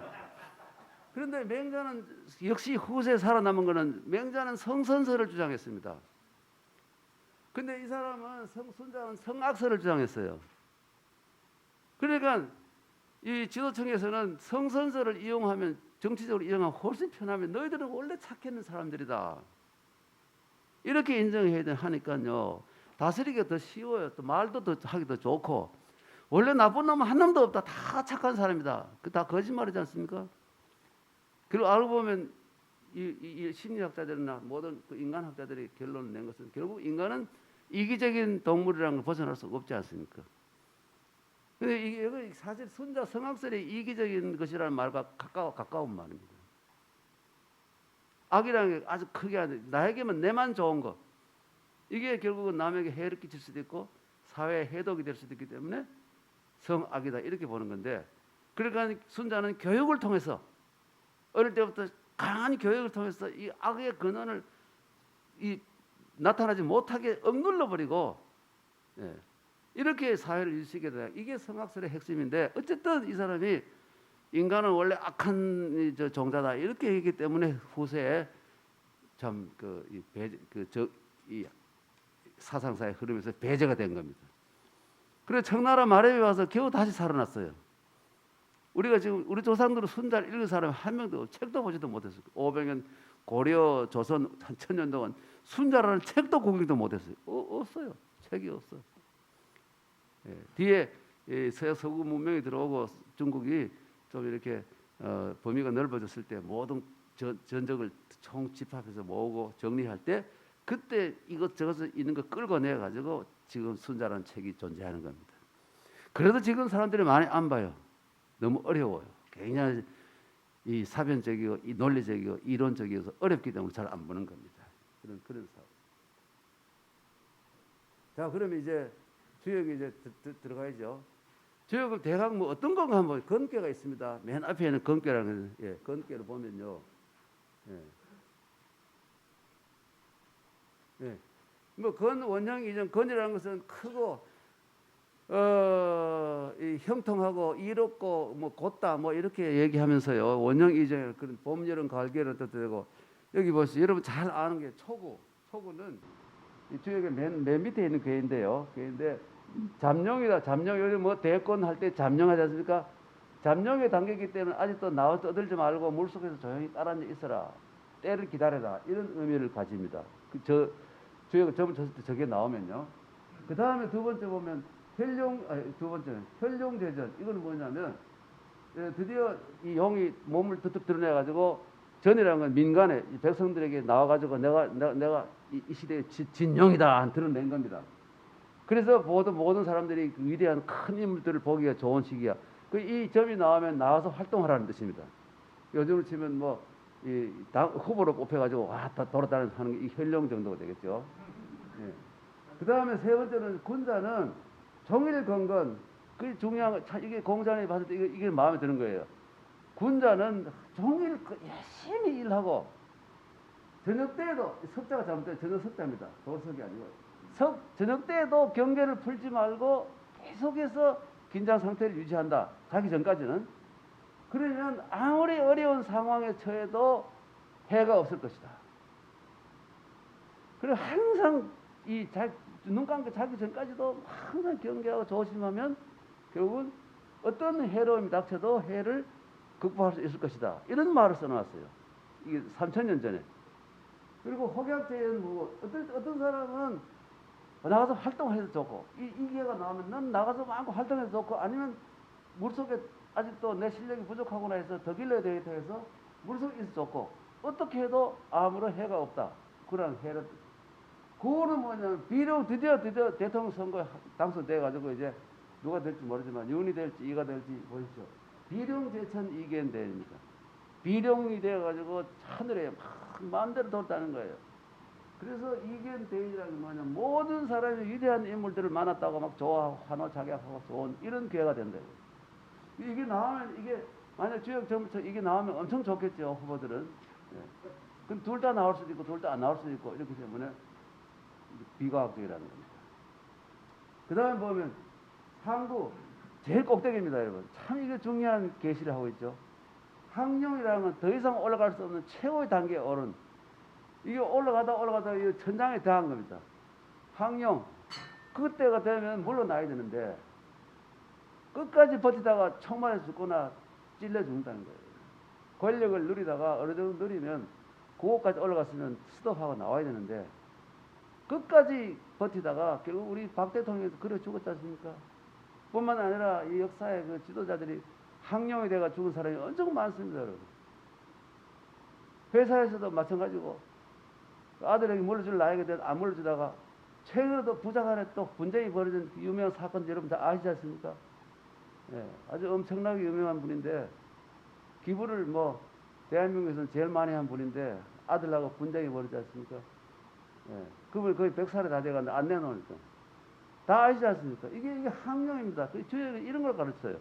그런데 맹자는 역시 후세에 살아남은 것은 맹자는 성선설을 주장했습니다. 근데 이 사람은 순자는 성악설을 주장했어요. 그러니까 이 지도청에서는 성선설을 이용하면 정치적으로 이용하면 훨씬 편하면 너희들은 원래 착했는 사람들이다. 이렇게 인정해야 하니까요. 다스리기가 더 쉬워요. 또 말도 더 하기 더 좋고 원래 나쁜 놈은 한 놈도 없다. 다 착한 사람이다. 그 다 거짓말이지 않습니까? 그리고 알고 보면 이 심리학자들이나 모든 그 인간학자들이 결론을 낸 것은 결국 인간은 이기적인 동물이라는 걸 벗어날 수 없지 않습니까? 근데 이게 사실 순자 성악설이 이기적인 것이라는 말과 가까운 말입니다. 악이라는 게 아주 크게 하는, 나에게만 내만 좋은 것, 이게 결국은 남에게 해를 끼칠 수도 있고 사회에 해독이 될 수도 있기 때문에 성악이다 이렇게 보는 건데, 그러니까 순자는 교육을 통해서 어릴 때부터 강한 교육을 통해서 이 악의 근원을 나타나지 못하게 억눌러 버리고, 예, 이렇게 사회를 일시게 돼요. 이게 성악설의 핵심인데, 어쨌든 이 사람이 인간은 원래 악한 종자다 이렇게 얘기했기 때문에 후세에 참 이 사상사의 흐름에서 배제가 된 겁니다. 그래서 청나라 말에 와서 겨우 다시 살아났어요. 우리가 지금 우리 조상들은 순자를 읽은 사람이 한 명도 없고 책도 보지도 못했어요. 500년 고려 조선 한 1000년 동안 순자라는 책도 구경도 못했어요. 없어요. 책이 없어. 예, 뒤에 서구 문명이 들어오고 중국이 좀 이렇게 범위가 넓어졌을 때 모든 전적을 총집합해서 모으고 정리할 때, 그때 이것저것 있는 거 끌어내 가지고 지금 순자라는 책이 존재하는 겁니다. 그래도 지금 사람들이 많이 안 봐요. 너무 어려워요. 굉장히 이 사변적이고 이 논리적이고 이론적이어서 어렵기 때문에 잘 안 보는 겁니다. 그런 사업. 자, 그러면 이제 주역이 이제 들어가야죠. 주역은 대강 뭐 어떤 건가 한번 건괴가 있습니다. 맨 앞에는 건괴라는, 예, 건괴를 보면요, 예, 예, 뭐 건 원형 이전 건이라는 것은 크고 이 형통하고 이롭고 뭐 곧다 뭐 이렇게 얘기하면서요, 원형 이전 그런 봄 여름 가을 겨울을 뜻하고, 여기 보세요. 여러분 잘 아는 게 초구는 이 주역의 맨 밑에 있는 괴인데요. 괴인데 잠룡이다. 잠룡, 요즘 뭐 대권 할 때 잠룡하지 않습니까? 잠룡의 단계이기 때문에 아직도 나와 떠들지 말고 물속에서 조용히 따라 있어라. 때를 기다려라. 이런 의미를 가집니다. 주역을 점을 쳤을 때 저게 나오면요. 그 다음에 두 번째 보면 두 번째는 혈룡제전. 이거는 뭐냐면, 드디어 이 용이 몸을 득득 드러내가지고, 전이라는 건 민간에 백성들에게 나와가지고 내가 이 시대의 진용이다 드러낸 겁니다. 그래서 모든 사람들이 그 위대한 큰 인물들을 보기가 좋은 시기야. 이 점이 나오면 나와서 활동하라는 뜻입니다. 요즘으로 치면 뭐 당 후보로 뽑혀가지고 다 돌아다니는 하는 게 이 혈룡 정도가 되겠죠. 예. 그 다음에 세 번째는 군자는 종일 건건, 그 중요한 거, 이게 공자에 봤을 때 이게 마음에 드는 거예요. 군자는 종일 열심히 일하고, 저녁 때에도, 석자가 잘못돼요. 저녁 석자입니다. 도석이 아니고. 저녁 때에도 경계를 풀지 말고 계속해서 긴장 상태를 유지한다. 자기 전까지는. 그러면 아무리 어려운 상황에 처해도 해가 없을 것이다. 그리고 항상 눈 감고 자기 전까지도 항상 경계하고 조심하면 결국은 어떤 해로움이 닥쳐도 해를 극복할 수 있을 것이다. 이런 말을 써놨어요. 이게 3000년 전에. 그리고 혹약제는 뭐 어떤 사람은 나가서 활동해도 좋고, 이 기회가 나오면 난 나가서 마음껏 활동해도 좋고, 아니면 물속에 아직도 내 실력이 부족하구나 해서 더 길러야 되겠다 해서 물속에 있어 좋고, 어떻게 해도 아무런 해가 없다. 그런 해를. 그거는 뭐냐면, 비록 드디어 대통령 선거에 당선돼가지고 이제 누가 될지 모르지만 윤이 될지 이가 될지 보십시오. 비룡제천 이견대입니다. 비룡이 돼가지고 하늘에 막 마음대로 돌다는 거예요. 그래서 이견대인이라는 게 뭐냐면, 모든 사람이 위대한 인물들을 만났다고 막 좋아하고 환호작약하고 좋은 이런 기회가 된다. 이게 나오면, 이게 만약 주역 정부처 이게 나오면 엄청 좋겠죠, 후보들은. 예. 그럼 둘 다 나올 수도 있고 둘 다 안 나올 수도 있고, 이렇기 때문에 비과학적이라는 겁니다. 그 다음에 보면 상구, 제일 꼭대기입니다, 여러분. 참 이게 중요한 계시를 하고 있죠. 항룡이라는 건 더 이상 올라갈 수 없는 최고의 단계에 오른, 이게 올라가다 이 천장에 대한 겁니다. 항룡, 그때가 되면 물러나야 되는데 끝까지 버티다가 총 맞아 죽거나 찔려 죽는다는 거예요. 권력을 누리다가 어느 정도 누리면 그것까지 올라갔으면 스톱하고 나와야 되는데, 끝까지 버티다가 결국 우리 박 대통령도 그래 죽었지 않습니까? 뿐만 아니라 이 역사의 그 지도자들이 항룡이 돼가 죽은 사람이 엄청 많습니다, 여러분. 회사에서도 마찬가지고, 아들에게 물려줄 나이가 돼도 안 물려주다가 최근에도 부장 안에 또 분쟁이 벌어진 유명한 사건 여러분 다 아시지 않습니까? 예, 아주 엄청나게 유명한 분인데 기부를 뭐 대한민국에서는 제일 많이 한 분인데 아들하고 분쟁이 벌어지 않습니까? 예, 그분 거의 100살이 다 돼가는데 안 내놓으니까 다 아시지 않습니까? 이게 항명입니다. 저희가 이런 걸 가르쳐요.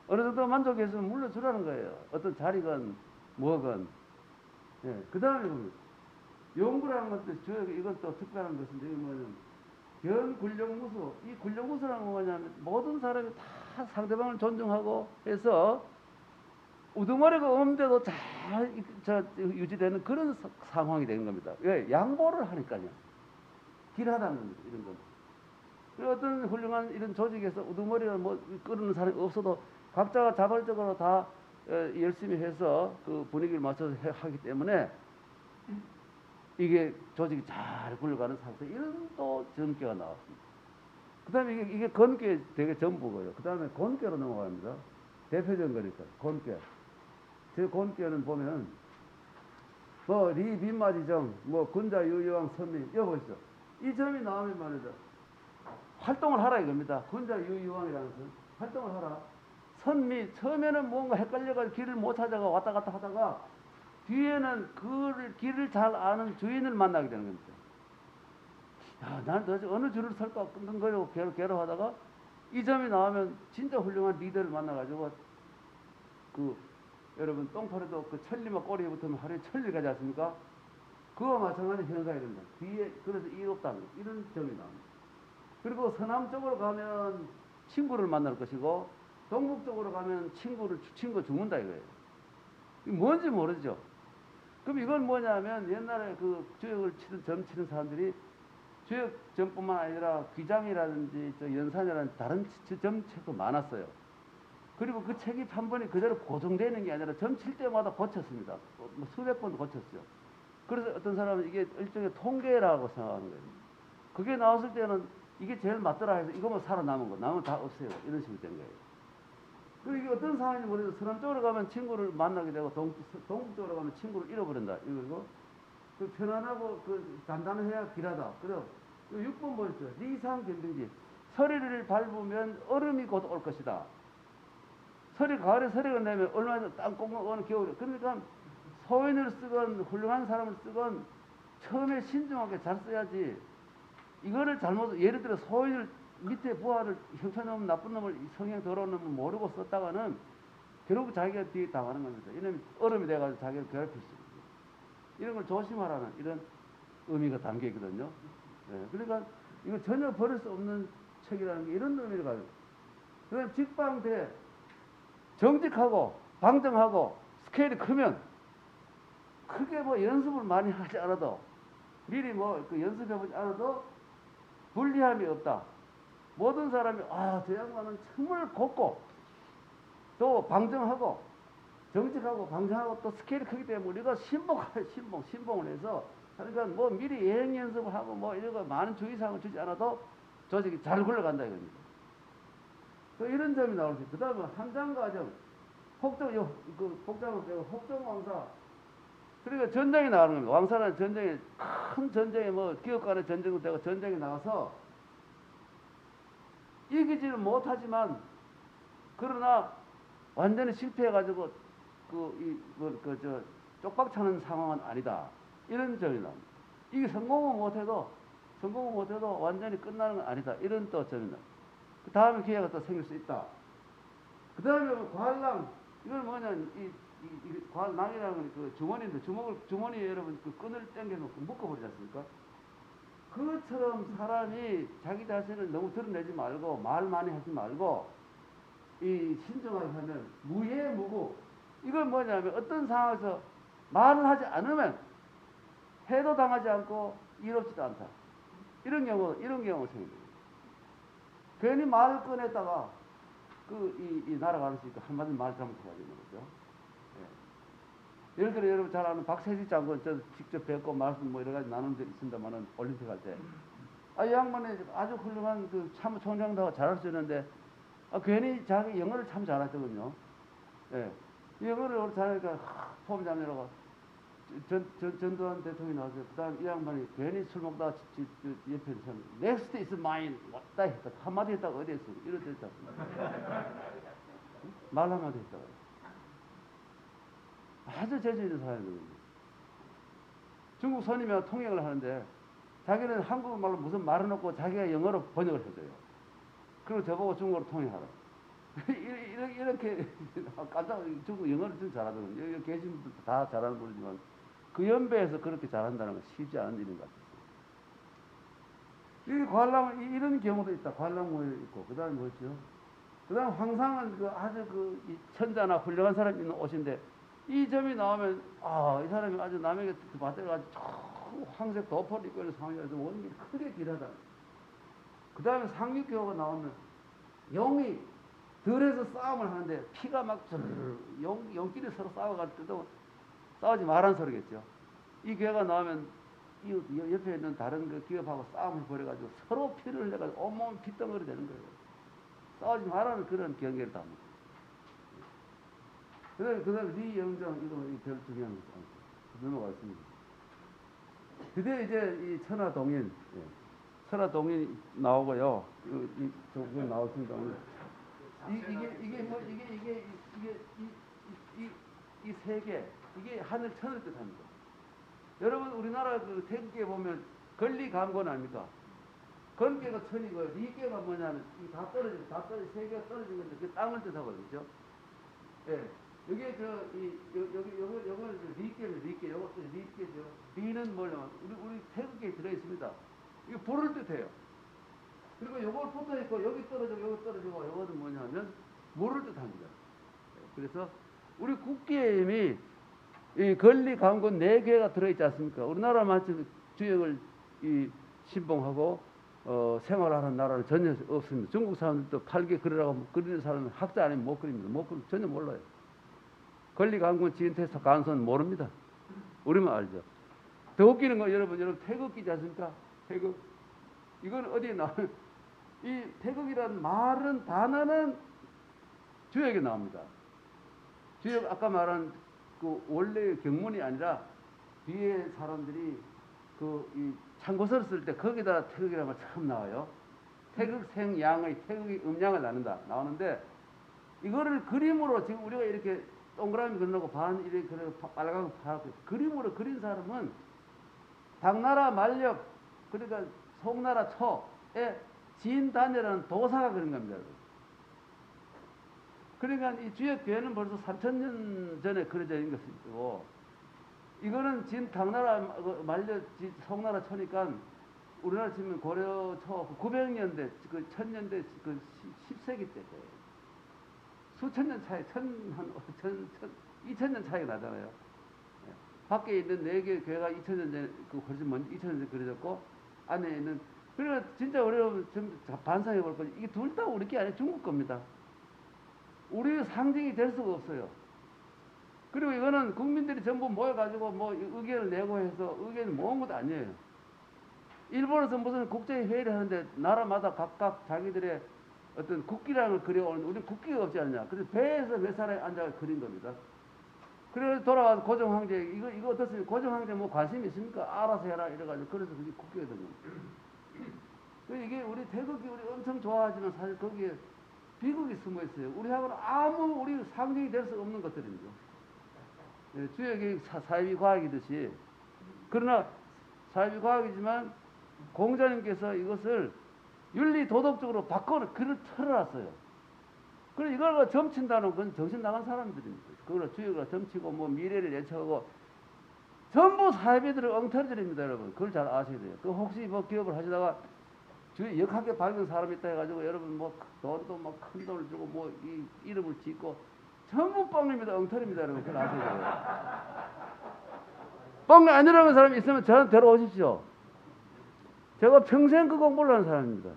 어느 정도 만족했으면 물러주라는 거예요. 어떤 자리건 뭐건. 예, 그 다음에 뭡니까? 용구라는 것도 저에게 이건 또 특별한 것인데 이게 뭐냐면 견굴령무수. 이 굴령무수라는 건 뭐냐면 모든 사람이 다 상대방을 존중하고 해서 우두머리가 없는데도 잘 유지되는 그런 상황이 되는 겁니다. 왜? 양보를 하니까요. 길하다는 겁니다. 이런 건. 그리고 어떤 훌륭한 이런 조직에서 우두머리를 뭐 끄르는 사람이 없어도 각자가 자발적으로 다 열심히 해서 그 분위기를 맞춰서 하기 때문에 이게 조직이 잘 굴러가는 상태. 이런 또 전개가 나왔습니다. 그 다음에 이게 건괴 되게 전부고요. 그 다음에 건괴로 넘어갑니다. 대표적인 거니까. 건괴. 저 건괴는 보면 뭐 리빈마지정, 뭐 군자 유유왕 선미 여보시죠. 이 점이 나오면 말이죠. 활동을 하라 이겁니다. 군자 유유왕이라는 건 활동을 하라. 선미 처음에는 뭔가 헷갈려가지고 길을 못 찾아가 왔다 갔다 하다가 뒤에는 그 길을 잘 아는 주인을 만나게 되는 겁니다. 야, 난 도대체 어느 줄을 설까 끙끙거리고 괴로워하다가 이 점이 나오면 진짜 훌륭한 리더를 만나가지고 그 여러분 똥파리도 그 천리만 꼬리에 붙으면 하루에 천리 가지 않습니까? 그와 마찬가지 현상이 됩니다. 뒤에 그래서 이롭다는 이런 점이 나옵니다. 그리고 서남 쪽으로 가면 친구를 만날 것이고 동북 쪽으로 가면 친구 죽는다 이거예요. 이게 뭔지 모르죠. 그럼 이건 뭐냐면 옛날에 그 주역을 점 치는 사람들이 주역 점뿐만 아니라 귀장이라든지 연산이라든지 다른 점책도 많았어요. 그리고 그 책이 한 번에 그대로 고정되는 게 아니라 점 칠 때마다 고쳤습니다. 뭐 수백 번도 고쳤어요. 그래서 어떤 사람은 이게 일종의 통계라고 생각하는 거예요. 그게 나왔을 때는 이게 제일 맞더라 해서 이거만 살아남은 거, 남은 다 없어요. 이런 식으로 된 거예요. 그리고 이게 어떤 상황인지 모르겠어요. 서남 쪽으로 가면 친구를 만나게 되고 동북 쪽으로 가면 친구를 잃어버린다. 이거 그 편안하고 그 단단해야 길하다. 그래서 6번 보였죠. 리상경빙지. 서리를 밟으면 얼음이 곧 올 것이다. 가을에 서리가 내면 얼마나 땅콩 오는 겨울에. 그러니까 소인을 쓰건 훌륭한 사람을 쓰건 처음에 신중하게 잘 써야지. 이거를 잘못 예를 들어 소인을 밑에 부하를 형편없는 나쁜 놈을 성형 더러운 놈을 모르고 썼다가는 결국 자기가 뒤에 당하는 겁니다. 이놈이 얼음이 돼가지고 자기를 괴롭힐 수 있습니다. 이런 걸 조심하라는 이런 의미가 담겨 있거든요. 네, 그러니까 이거 전혀 버릴 수 없는 책이라는 게 이런 의미를 가지고. 그다음 직방대 정직하고 방정하고 스케일이 크면 크게 뭐 연습을 많이 하지 않아도 미리 뭐 그 연습해보지 않아도 불리함이 없다. 모든 사람이 저 양반은 정말 곱고 또 방정하고 정직하고 방정하고 또 스케일이 크기 때문에 우리가 신봉을 해서 그러니까 뭐 미리 예행 연습을 하고 뭐 이런 거 많은 주의사항을 주지 않아도 조직이 잘 굴러간다 이겁니다. 또 이런 점이 나올 수 있어요. 그 다음에 함장과정, 복장을 빼고 혹정왕사. 그러니까 전쟁이 나가는 겁니다. 왕사는 전쟁에, 큰 전쟁에 뭐 기업 간의 전쟁도 되고 전쟁이 나가서 이기지는 못하지만 그러나 완전히 실패해가지고 쪽박차는 상황은 아니다. 이런 점이 나옵니다. 이게 성공을 못해도 완전히 끝나는 건 아니다. 이런 또 점이 나옵니다. 그 다음에 기회가 또 생길 수 있다. 그 다음에 과활랑, 이건 뭐냐면, 과활랑이라는 건 그 주머니인데, 주머니에 여러분 그 끈을 당겨놓고 묶어버리지 않습니까? 그것처럼 사람이 자기 자신을 너무 드러내지 말고, 말 많이 하지 말고, 신중하게 하면, 무예무구. 이건 뭐냐면, 어떤 상황에서 말을 하지 않으면, 해도 당하지 않고, 이롭지도 않다. 이런 경우가 생깁니다. 괜히 말을 꺼냈다가 날아가는 수 있고 한마디 말 잘못해가지고 거죠. 예. 예를 들어 여러분 잘 아는 박세지 장군 저 직접 뵙고 말씀 뭐 여러 가지 나눈 적 있습니다만은 올림픽 할 때 이 양반이 아주 훌륭한 그 참모총장도 잘할 수 있는데 괜히 자기 영어를 참 잘하거든요. 예. 영어를 잘하니까 포함 잡느라고 전두환 대통령이 나왔어요. 그다음 이 양반이 괜히 술 먹다가 옆에 사람 Next is mine 왔다 했다 한마디 했다가 어디 했어? 이렇게 했다. 말 한마디 했다가 아주 재주 있는 사람이거든요. 중국 선임이랑 통역을 하는데 자기는 한국말로 무슨 말을 놓고 자기가 영어로 번역을 해줘요. 그리고 저보고 중국어로 통역하라. 이렇게 깜짝 중국 영어를 좀 잘하더라고요. 여기 계신 분들 다 잘하는 분이지만 그 연배에서 그렇게 잘한다는 건 쉽지 않은 일인 것 같아요. 이 관람 이런 경우도 있다. 관람모에 있고 그다음에 뭐죠? 그다음 황상은 그 아주 이 천자나 훌륭한 사람이 있는 옷인데 이 점이 나오면 이 사람이 아주 남에게 받아가지고 황색 도포를 입고 있는 상황이라서 원인이 크게 길하다. 그다음에 상륙교가 나오면 용이 들에서 싸움을 하는데 피가 막 용끼리 서로 싸워가지고 싸우지 말란 소리겠죠. 이 괴가 나오면 이 옆에 있는 다른 그 기업하고 싸움을 벌여가지고 서로 피를 흘려가지고 온몸 핏덩어리 되는 거예요. 싸우지 말라는 그런 경계를 담는 거예요. 그다음에 리영정 이거 별 중요한 거죠. 넘어가겠습니다. 드디어 이제 이 천하동인, 천하동인이 나오고요. 이 나왔습니다. 이 세계 이게 하늘 천을 뜻합니다. 여러분 우리나라 그 태극기에 보면 건리강건 아닙니까? 건계가 천이고 리계가 뭐냐면 다 떨어지고 세 개가 떨어진 건데 그 땅을 뜻하거든요. 예, 여기 요거는 리계입니다. 리계 요것도 리계죠. 리는 뭐냐면 우리 태극기에 들어 있습니다. 이게 불을 뜻해요. 그리고 요걸 붙어 있고 여기 떨어지고 요거는 뭐냐면 물을 뜻합니다. 그래서 우리 국기에 이 건리 강건 4개가 들어있지 않습니까? 우리나라 마치 주역을 신봉하고 생활하는 나라는 전혀 없습니다. 중국 사람들도 8개 그리라고 그리는 사람은 학자 아니면 못 그립니다. 전혀 몰라요. 건리 강건 지인태서 간선 모릅니다. 우리만 알죠. 더 웃기는 건 여러분 태극기지 않습니까? 태극. 이건 어디에 나와요? 이 태극이라는 말은 단어는 주역에 나옵니다. 주역 아까 말한 그 원래의 경문이 아니라 뒤에 사람들이 이 참고서를 쓸 때 거기다 태극이라는 말 처음 나와요. 태극생양의 태극이 음양을 나오는데 이거를 그림으로 지금 우리가 이렇게 동그라미 그려놓고 반 이렇게 빨간 파랗게 그림으로 그린 사람은 당나라 만력 그러니까 송나라 초에 진단이라는 도사가 그린 겁니다. 그러니까 이 주역 괴는 벌써 3000년 전에 그려져 있는 것이고 이거는 지금 당나라 말려 송나라 초니까 우리나라 치면 고려 초 900년대 그 1000년대 그 10세기 때 수천 년 차이 2000년 차이가 나잖아요. 밖에 있는 4개 괴가 2000년 전에 훨씬 먼저 2000년 전에 그려졌고 안에 있는 그러니까 진짜 우리가 좀 반성해 볼 거지. 이게 둘 다 우리 게 아니라 중국 겁니다. 우리의 상징이 될 수가 없어요. 그리고 이거는 국민들이 전부 모여가지고 뭐 의견을 내고 해서 의견이 모은 것도 아니에요. 일본에서 무슨 국제회의를 하는데 나라마다 각각 자기들의 어떤 국기랑을 그려오는 우리 국기가 없지 않냐. 그래서 배에서 몇 사람이 앉아 그린 겁니다. 그래서 돌아와서 고종황제 이거 어떻습니까? 고종황제 뭐 관심 있습니까? 알아서 해라 이래가지고 그래서 그게 국기가 된 겁니다. 이게 우리 태극기 우리 엄청 좋아하지만 사실 거기에 비극이 숨어 있어요. 우리하고는 아무 우리 상징이 될 수 없는 것들입니다. 주역이 사회비 과학이듯이 그러나 사회비 과학이지만 공자님께서 이것을 윤리 도덕적으로 바꿔 글을 털어놨어요. 그리고 이걸 점친다는 건 정신 나간 사람들입니다. 그걸 주역을 점치고 뭐 미래를 예측하고 전부 사회비들을 엉터리들입니다, 여러분. 그걸 잘 아셔야 돼요. 그 혹시 뭐 기업을 하시다가 주위에 역하게 밝은 사람이 있다 해가지고 여러분 뭐 돈도 뭐 큰 돈을 주고 뭐 이 이름을 짓고 전부 뻥입니다. 엉터리입니다. 여러분. 그걸 아셔야 돼요. 뻥 아니라는 사람이 있으면 저한테 데려오십시오. 제가 평생 그 공부를 하는 사람입니다.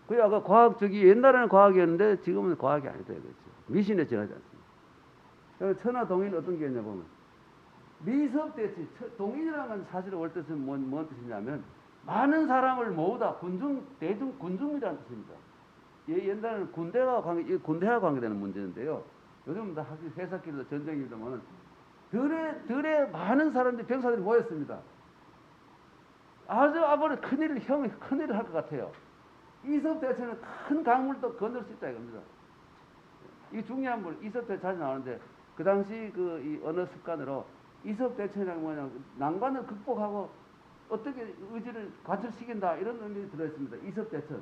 그 아까 과학적이 옛날에는 과학이었는데 지금은 과학이 아니다 이거죠. 미신에 지나지 않습니다. 천하동인 어떤 게 있냐 보면 미섭대치 동인이라는 건 사실 올 뜻은 뭔 뜻이냐면 많은 사람을 모으다 군중이라는 뜻입니다. 옛날에는 군대와 관계되는 문제인데요. 요즘 다 회사길도 전쟁입니다만 들에 많은 사람들이 병사들이 모였습니다. 아주 아버지 형이 큰일을 할 것 같아요. 이섭 대처는 큰 강물도 건널 수 있다 이겁니다. 이게 중요한 물. 이섭 대처 자주 나오는데 그 당시 이 언어 습관으로 이섭 대처는 뭐냐 난관을 극복하고 어떻게 의지를 관철시킨다 이런 의미가 들어있습니다. 이섭 대처.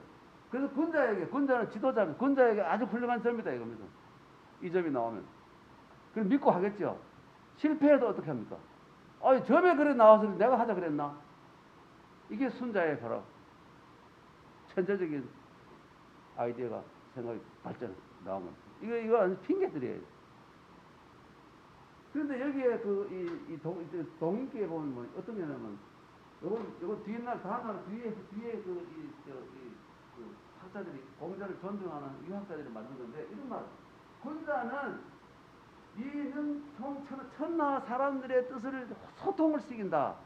그래서 군자는 지도자입니다. 군자에게 아주 훌륭한 점이다 이겁니다. 이 점이 나오면. 그럼 믿고 하겠죠. 실패해도 어떻게 합니까? 점에 그래 나와서 내가 하자 그랬나? 이게 순자의 바로 천재적인 아이디어가 생각이 발전 나오면 이거 아주 핑계들이에요. 그런데 여기에 이 동인기에 보면 뭐 어떤 게냐면 요건 뒷날 다음 날 뒤에 학자들이 공자를 존중하는 유학자들이 만든 건데 이런 말 군자는 이는 천하 사람들의 뜻을 소통을 시킨다.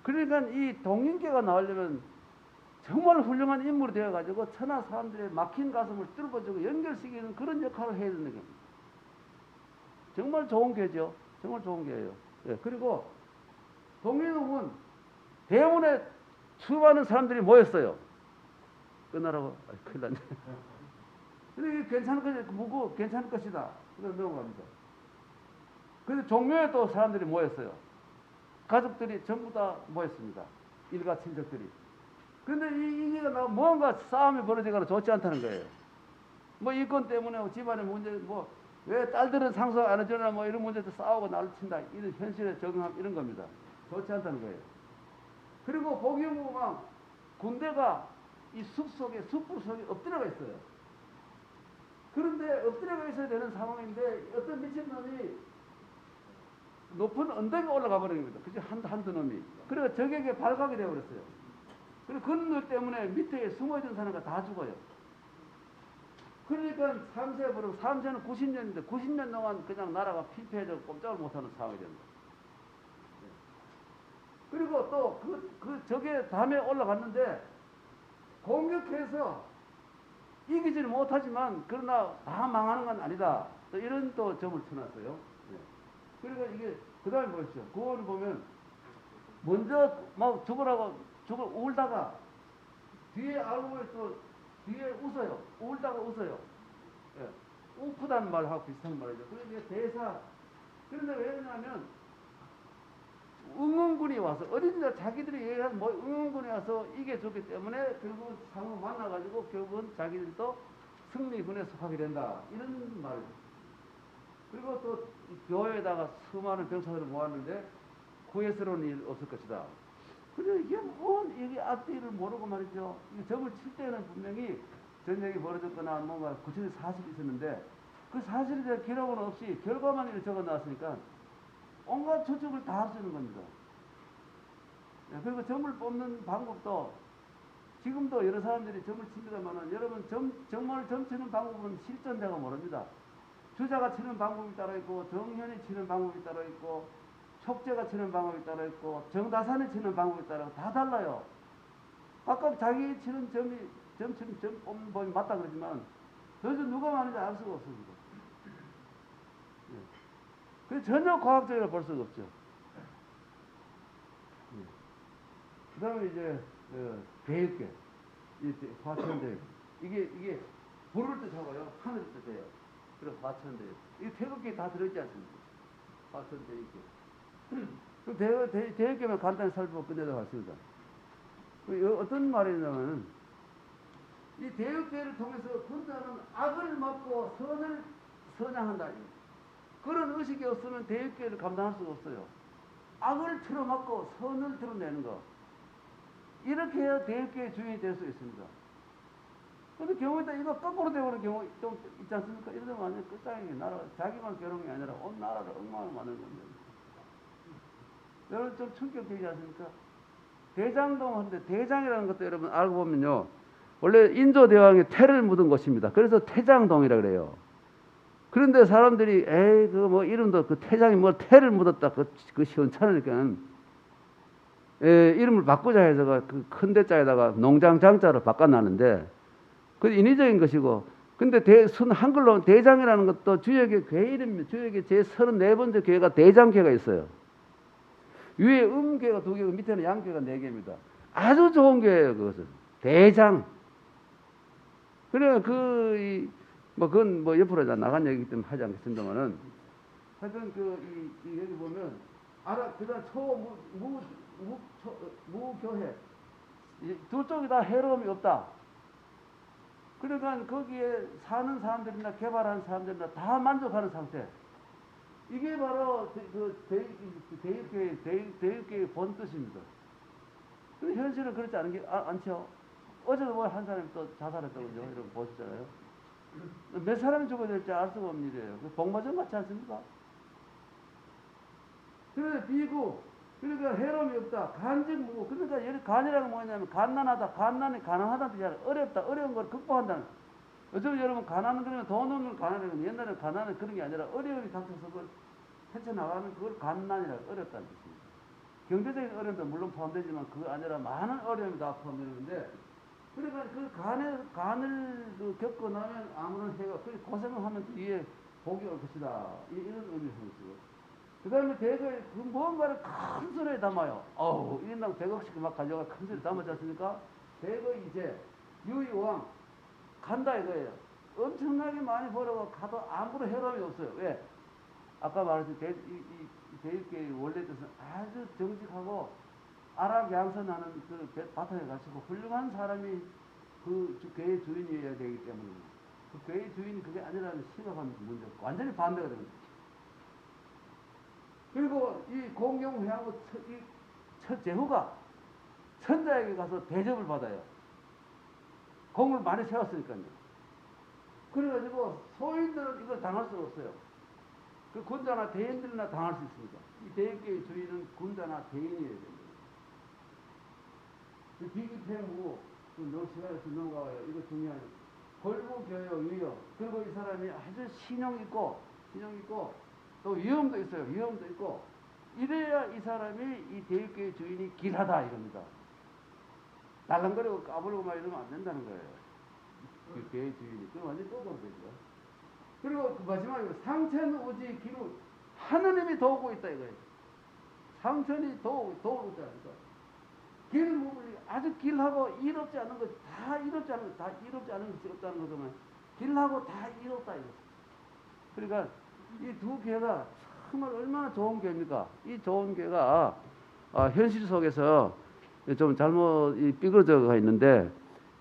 그러니까 이 동인계가 나오려면 정말 훌륭한 인물이 되어가지고 천하 사람들의 막힌 가슴을 뚫어주고 연결시키는 그런 역할을 해야 되는 겁니다. 정말 좋은 계죠. 정말 좋은 계예요. 예, 그리고 동인웅은 대원에 수많은 사람들이 모였어요. 끝나라고. 큰일 났네. 근데 이게 괜찮을 것이다. 무고 괜찮을 것이다. 그래서 넘어갑니다. 그래서 종묘에 또 사람들이 모였어요. 가족들이 전부 다 모였습니다. 일가 친척들이. 그런데 이게 뭔가 싸움이 벌어지거나 좋지 않다는 거예요. 뭐 이권 때문에 집안의 문제, 왜 딸들은 상속 안 해주나 이런 문제도 싸우고 난리 친다. 이런 현실에 적응함 이런 겁니다. 좋지 않다는 거예요. 그리고 복유무왕 군대가 이 숲 속에 엎드려가 있어요. 그런데 엎드려가 있어야 되는 상황인데 어떤 미친놈이 높은 언덕에 올라가 버린 겁니다. 그죠? 한두 놈이. 그래서 적에게 발각이 되어버렸어요. 그리고 그놈 때문에 밑에 숨어있던 사람과 다 죽어요. 그러니까 삼세는 90년인데 90년 동안 그냥 나라가 피폐해져 꼼짝을 못하는 상황이 됩니다. 그리고 또 그 적의 담에 올라갔는데 공격해서 이기지는 못하지만 그러나 다 망하는 건 아니다. 또 이런 또 점을 쳐놨어요. 그러니까 이게 그 다음에 보십시오. 그거를 보면 먼저 막 울다가 뒤에 알고 보면 또 뒤에 웃어요. 울다가 웃어요. 예. 우프다는 말하고 비슷한 말이죠. 그런데 대사. 그런데 왜 그러냐면 응원군이 와서 어린이들 자기들이 얘기한 응원군이 와서 이겨줬기 때문에 결국은 상을 만나가지고 결국은 자기들도 승리군에 속하게 된다. 이런 말이죠. 그리고 또 교회에다가 수많은 병사들을 모았는데 후회스러운 일 없을 것이다. 그리고 이게 앞뒤를 모르고 말이죠. 적을 칠 때는 분명히 전쟁이 벌어졌거나 뭔가 구체적 사실이 있었는데 그 사실에 대한 기록은 없이 결과만 이렇게 적어 놨으니까 온갖 추측을 다 할 수 있는 겁니다. 그리고 점을 뽑는 방법도 지금도 여러 사람들이 점을 칩니다만은 여러분 정말 점 치는 방법은 실전자가 모릅니다. 주자가 치는 방법이 따로 있고 정현이 치는 방법이 따로 있고 촉재가 치는 방법이 따로 있고 정다산이 치는 방법이 따로 다 달라요. 아까 자기 치는 점 뽑는 법이 맞다 그러지만 도대체 누가 많은지 알 수가 없습니다. 그래서 전혀 과학적이라 볼 수가 없죠. 그 다음에 이제 대역계 화천대역 이게 불을 뜻하고요 하늘을 뜻해요. 그래서 화천대역 이 태극기 다 들어있지 않습니까? 화천대역계 대역계만 간단히 살펴보고 끝내도록 하겠습니다. 어떤 말이냐면 이 대역계를 통해서 군자는 악을 막고 선을 선양한다. 그런 의식이 없으면 대역계를 감당할 수가 없어요. 악을 틀어막고 선을 드러내는 거. 이렇게 해야 대역계의 주인이 될 수 있습니다. 그런데 경우에 따라 이거 거꾸로 되어버리는 경우 좀 있지 않습니까? 이러면 완전 끝장이에요. 나라, 자기만 괴로운 게 아니라 온 나라를 엉망을 만드는 겁니다. 여러분 좀 충격되지 않습니까? 대장동 하는데 대장이라는 것도 여러분 알고 보면요. 원래 인조대왕이 태를 묻은 곳입니다. 그래서 태장동이라 그래요. 그런데 사람들이 이름도 그 태장이 태를 묻었다 그 시원찮으니까 이름을 바꾸자 해서 그 큰 대자에다가 농장장자로 바꿔놨는데 그 인위적인 것이고 근데 한글로 대장이라는 것도 주역의 궤 이름입니다. 주역의 제 34번째 궤가 대장궤가 있어요. 위에 음궤가 2개고 밑에는 양궤가 4개입니다. 아주 좋은 궤예요, 그것은. 대장. 그래, 그건 뭐 옆으로 나간 얘기기 때문에 하지 않겠습니다만은, 하여튼 여기 보면, 그 다음 무교해. 두 쪽이 다 해로움이 없다. 그러니까 거기에 사는 사람들이나 개발하는 사람들이나 다 만족하는 상태. 이게 바로 대육계의 본 뜻입니다. 근데 현실은 그렇지 않죠. 어제도 뭐 한 사람이 또 자살했다고요. 여러분 보셨잖아요. 몇 사람이 죽어야 될지 알 수가 없는 일이에요. 복마전 같지 않습니까? 그런데 그러니까 해로움이 없다. 간직무고. 그러니까 여기 간이라는 게 뭐냐면 갓난하다. 갓난이 가난하다는 뜻이 아니라 어렵다. 어려운 걸 극복한다는. 요즘 여러분 가난은 그러면 돈 없는 가난이라는 옛날에는 가난은 그런 게 아니라 어려움이 닥쳐서 그걸 헤쳐나가는 그걸 갓난이라 어렵다는 뜻입니다. 경제적인 어려움도 물론 포함되지만 그거 아니라 많은 어려움이 다 포함되는데 그러니까 간을 겪고 나면 아무런 해가 고생을 하면 뒤에 복이 올 것이다. 이런 의미를 하는 것이고. 그 다음에 대거에 무언가를 큰 소리에 담아요. 1인당 100억씩 막 가져가 큰 소리 담았지 않습니까? 대거 이제 유이왕 간다 이거예요. 엄청나게 많이 벌어가 가도 아무런 해로움이 없어요. 왜? 아까 말했듯이 대육계의 원래 뜻은 아주 정직하고 아랍 양선하는 그 바탕에 가지고 훌륭한 사람이 그 궤의 주인이어야 되기 때문에 그 궤의 주인이 그게 아니라는 심각한 문제, 완전히 반대가 됩니다. 그리고 이 공경회하고 제후가 천자에게 가서 대접을 받아요. 공을 많이 세웠으니까요. 그래가지고 소인들은 이걸 당할 수 없어요. 그 군자나 대인들이나 당할 수 있습니다. 이 대역계의 주인은 군자나 대인이어야 됩니다. 비기태무, 시간에서 넘어가요. 이거 중요해요. 골무교요, 유요. 그리고 이 사람이 아주 신용 있고, 또 위험도 있어요. 위험도 있고. 이래야 이 사람이 이 대역계의 주인이 길하다 이겁니다. 달랑거리고 까불고 막 이러면 안 된다는 거예요. 그 계의 주인이. 그건 완전히 떠도는 거죠. 그리고 그 마지막에 상천오지 기루. 하느님이 도우고 있다 이거예요. 상천이 도우고 있지 않습니까? 길무불이 아주 길하고 이롭지 않은 것, 다 이롭지 않은 것이 없다는 것은 길하고 다 이롭다 이거죠. 그러니까 이 두 개가 정말 얼마나 좋은 개입니까? 이 좋은 개가 현실 속에서 좀 잘못 삐그러져가 있는데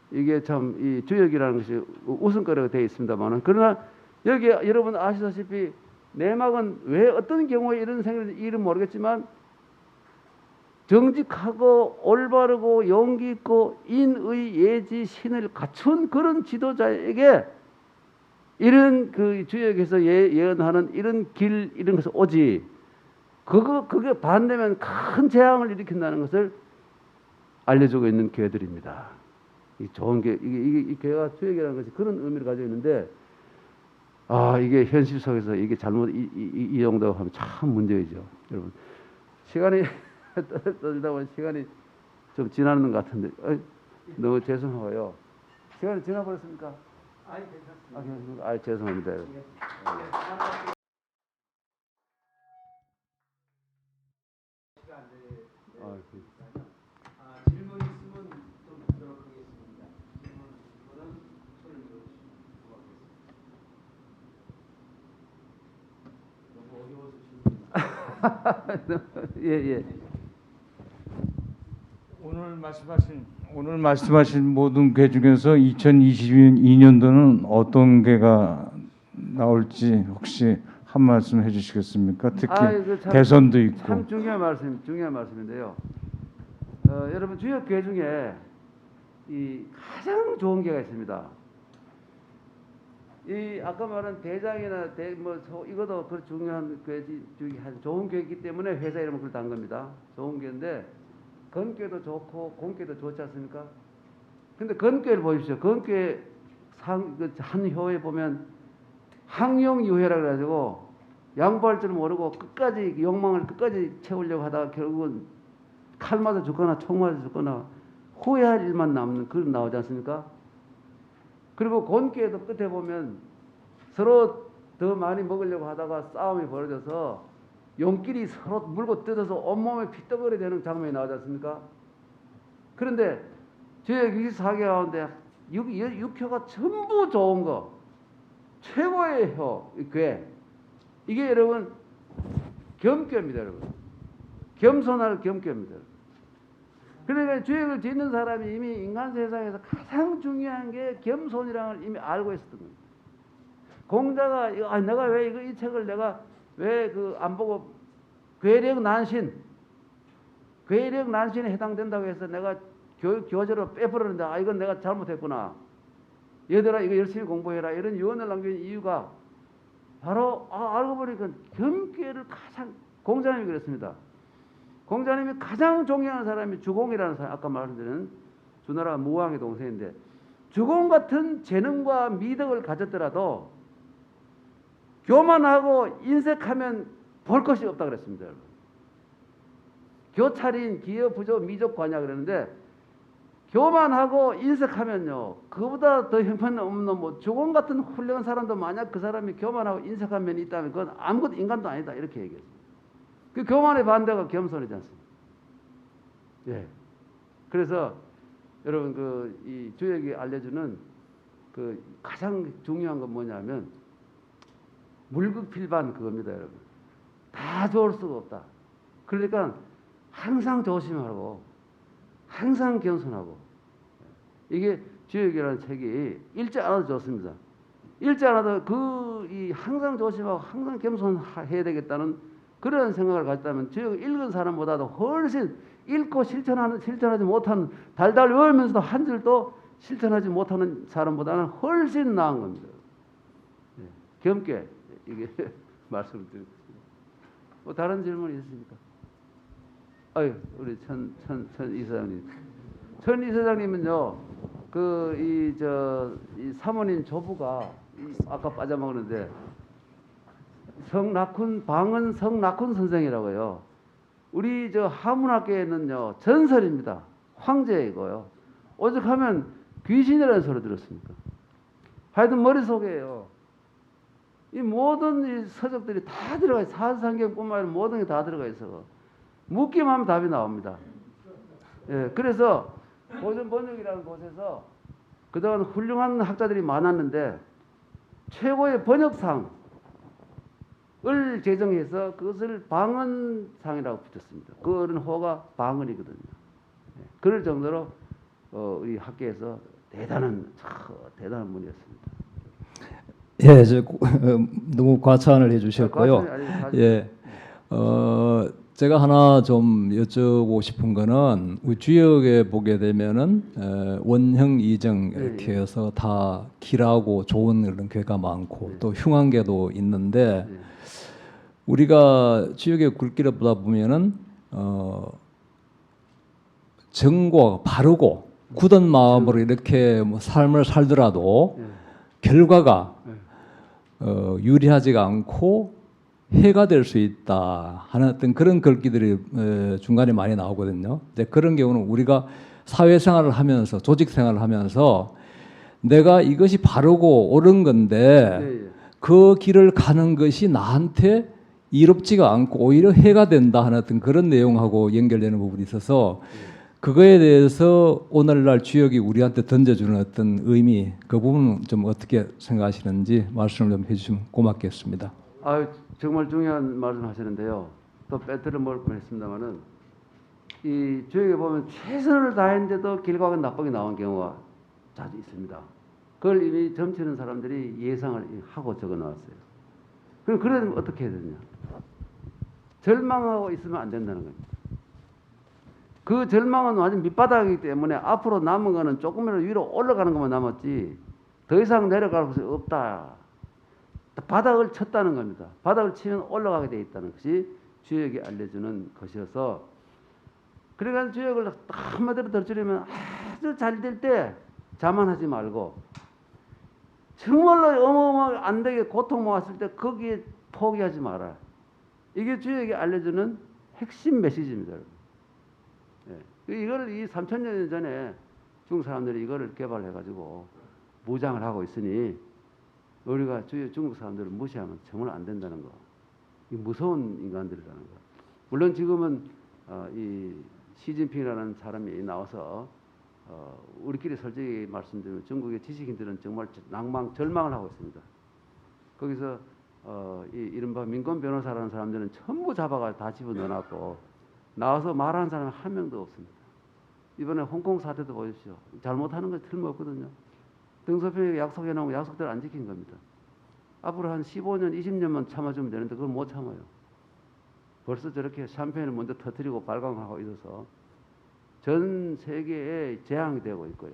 이게 참 이 주역이라는 것이 웃음거리가 되어 있습니다만은 그러나 여기 여러분 아시다시피 내막은 왜 어떤 경우에 이런 생각이 이름 모르겠지만 정직하고 올바르고 용기 있고 인의 예지 신을 갖춘 그런 지도자에게 이런 그 주역에서 예언하는 이런 길 이런 것을 오지 그게 반대면 큰 재앙을 일으킨다는 것을 알려주고 있는 교회들입니다. 이 좋은 교 이 교회가 주역이라는 것이 그런 의미를 가지고 있는데 이게 현실 속에서 이게 잘못 이용되고 하면 참 문제이죠. 여러분 시간이 떠들다 보니 시간이 좀 지나는 것 같은데 너무 죄송하고요. 시간이 지나버렸습니까? 아니 괜찮습니다. 죄송합니다. 질문 있으면 좀 듣도록 하겠습니다. 질문은 손을 들어주시면 고맙겠습니다. 너무 어려워서 질문. 예. 오늘 말씀하신 모든 궤 중에서 2022년도는 어떤 궤가 나올지 혹시 한 말씀 해주시겠습니까? 특히 대선도 있고. 참 중요한 말씀인데요. 여러분 주역 궤 중에 이 가장 좋은 궤가 있습니다. 이 아까 말한 대장이나 이것도 그 중요한 궤지 좋은 궤이기 때문에 회사 이름을 그걸 단 겁니다. 좋은 궤인데 건궤도 좋고 공궤도 좋지 않습니까? 근데 건궤를 보십시오. 건궤 한 효에 보면 항용유해라 그래가지고 양보할 줄 모르고 끝까지 욕망을 끝까지 채우려고 하다가 결국은 칼 맞아 죽거나 총 맞아 죽거나 후회할 일만 남는 그런 나오지 않습니까? 그리고 곤기에도 끝에 보면 서로 더 많이 먹으려고 하다가 싸움이 벌어져서 용끼리 서로 물고 뜯어서 온몸에 피떡거리 되는 장면이 나오지 않습니까? 그런데 저의 64개 가운데 육효가 전부 좋은 거, 최고의 효, 괴. 이게 여러분 겸괴입니다, 여러분. 겸손할 겸괴입니다. 그러니까 주역을 짓는 사람이 이미 인간 세상에서 가장 중요한 게 겸손이라는 걸 이미 알고 있었던 겁니다. 공자가 내가 왜 이 책을 내가 왜 안 보고 괴력 난신에 해당된다고 해서 내가 교재로 빼버렸는데 이건 내가 잘못했구나. 얘들아 이거 열심히 공부해라 이런 유언을 남긴 이유가 바로 알고 보니까 겸괴를 가장 공자님이 그랬습니다. 공자님이 가장 존경하는 사람이 주공이라는 사람, 아까 말씀드린 주나라 무왕의 동생인데 주공 같은 재능과 미덕을 가졌더라도 교만하고 인색하면 볼 것이 없다 그랬습니다. 여러분. 교찰인 기여 부조 미적 관야 그러는데 교만하고 인색하면요 그보다 더 형편없는 뭐 주공 같은 훌륭한 사람도 만약 그 사람이 교만하고 인색한 면이 있다면 그건 아무것도 인간도 아니다 이렇게 얘기했습니다. 그 교만의 반대가 겸손이지 않습니까? 예. 그래서 여러분 이 주역이 알려주는 그 가장 중요한 건 뭐냐면 물극필반 그겁니다, 여러분. 다 좋을 수가 없다. 그러니까 항상 조심하고 항상 겸손하고 이게 주역이라는 책이 읽지 않아도 좋습니다. 읽지 않아도 이 항상 조심하고 항상 겸손해야 되겠다는 그런 생각을 가졌다면 주역을 읽은 사람보다도 훨씬 읽고 실천하지 못하는 달달 외우면서도 한 줄도 실천하지 못하는 사람보다는 훨씬 나은 겁니다. 네. 겸게 이게 말씀을 드리겠습니다. 뭐 다른 질문 있으십니까? 아유 우리 천 이사장님. 천 이사장님은요 이 사모님 조부가 아까 빠져먹었는데 방은 성낙훈 선생이라고요. 우리 하문학계에는요 전설입니다. 황제이고요. 오죽하면 귀신이라는 소리 들었습니까? 하여튼 머릿속에요. 이 모든 이 서적들이 다 들어가 있어요. 사서상경뿐만 아니라 모든 게 다 들어가 있어. 묻기만 하면 답이 나옵니다. 예, 그래서 고전 번역이라는 곳에서 그동안 훌륭한 학자들이 많았는데 최고의 번역상을 제정해서 그것을 방언상이라고 붙였습니다. 그런 호가 방언이거든요. 예, 그럴 정도로 우리 학계에서 대단한 분이었습니다. 예, 너무 과찬을 해주셨고요. 예, 제가 하나 좀 여쭤보고 싶은 거는 우리 주역에 보게 되면은 원형 이정 이렇게 해서 다 길하고 좋은 그런 괴가 많고 또 흉한 괴도 있는데 우리가 주역에 굵기를 보다 보면은 정고 바르고 굳은 마음으로 이렇게 뭐 삶을 살더라도 결과가 유리하지가 않고 해가 될 수 있다 하는 어떤 그런 글귀들이 중간에 많이 나오거든요. 이제 그런 경우는 우리가 사회생활을 하면서 조직생활을 하면서 내가 이것이 바르고 옳은 건데 그 길을 가는 것이 나한테 이롭지가 않고 오히려 해가 된다 하는 어떤 그런 내용하고 연결되는 부분이 있어서 그거에 대해서 오늘날 주역이 우리한테 던져주는 어떤 의미 그 부분은 좀 어떻게 생각하시는지 말씀을 좀 해주시면 고맙겠습니다. 정말 중요한 말씀하시는데요. 또 빼뜨려 먹을 뻔했습니다만은 이 주역에 보면 최선을 다했는데도 결과가 나쁘게 나온 경우가 자주 있습니다. 그걸 이미 점치는 사람들이 예상을 하고 적어놨어요. 그러면 어떻게 해야 되냐? 절망하고 있으면 안 된다는 겁니다. 그 절망은 완전 밑바닥이기 때문에 앞으로 남은 거는 조금이라도 위로 올라가는 것만 남았지 더 이상 내려갈 곳이 없다. 바닥을 쳤다는 겁니다. 바닥을 치면 올라가게 돼 있다는 것이 주역이 알려주는 것이어서 그러니까 주역을 한마디로 덧줄이면 아주 잘 될 때 자만하지 말고 정말로 어마어마하게 안 되게 고통 모았을 때 거기에 포기하지 마라. 이게 주역이 알려주는 핵심 메시지입니다. 예. 이걸 3,000년 전에 중국 사람들이 이거를 개발해가지고 무장을 하고 있으니 우리가 주요 중국 사람들을 무시하면 정말 안 된다는 거. 이 무서운 인간들이라는 거. 물론 지금은 이 시진핑이라는 사람이 나와서 우리끼리 솔직히 말씀드리면 중국의 지식인들은 정말 절망을 하고 있습니다. 거기서 이 이른바 민권 변호사라는 사람들은 전부 잡아가 다 집어넣어놨고 나와서 말하는 사람이 한 명도 없습니다. 이번에 홍콩 사태도 보십시오. 잘못하는 건 틀림없거든요. 등소평에 약속해놓은 약속대로 안 지킨 겁니다. 앞으로 한 15년, 20년만 참아주면 되는데 그걸 못 참아요. 벌써 저렇게 샴페인을 먼저 터뜨리고 발광하고 있어서 전 세계에 재앙이 되고 있고요.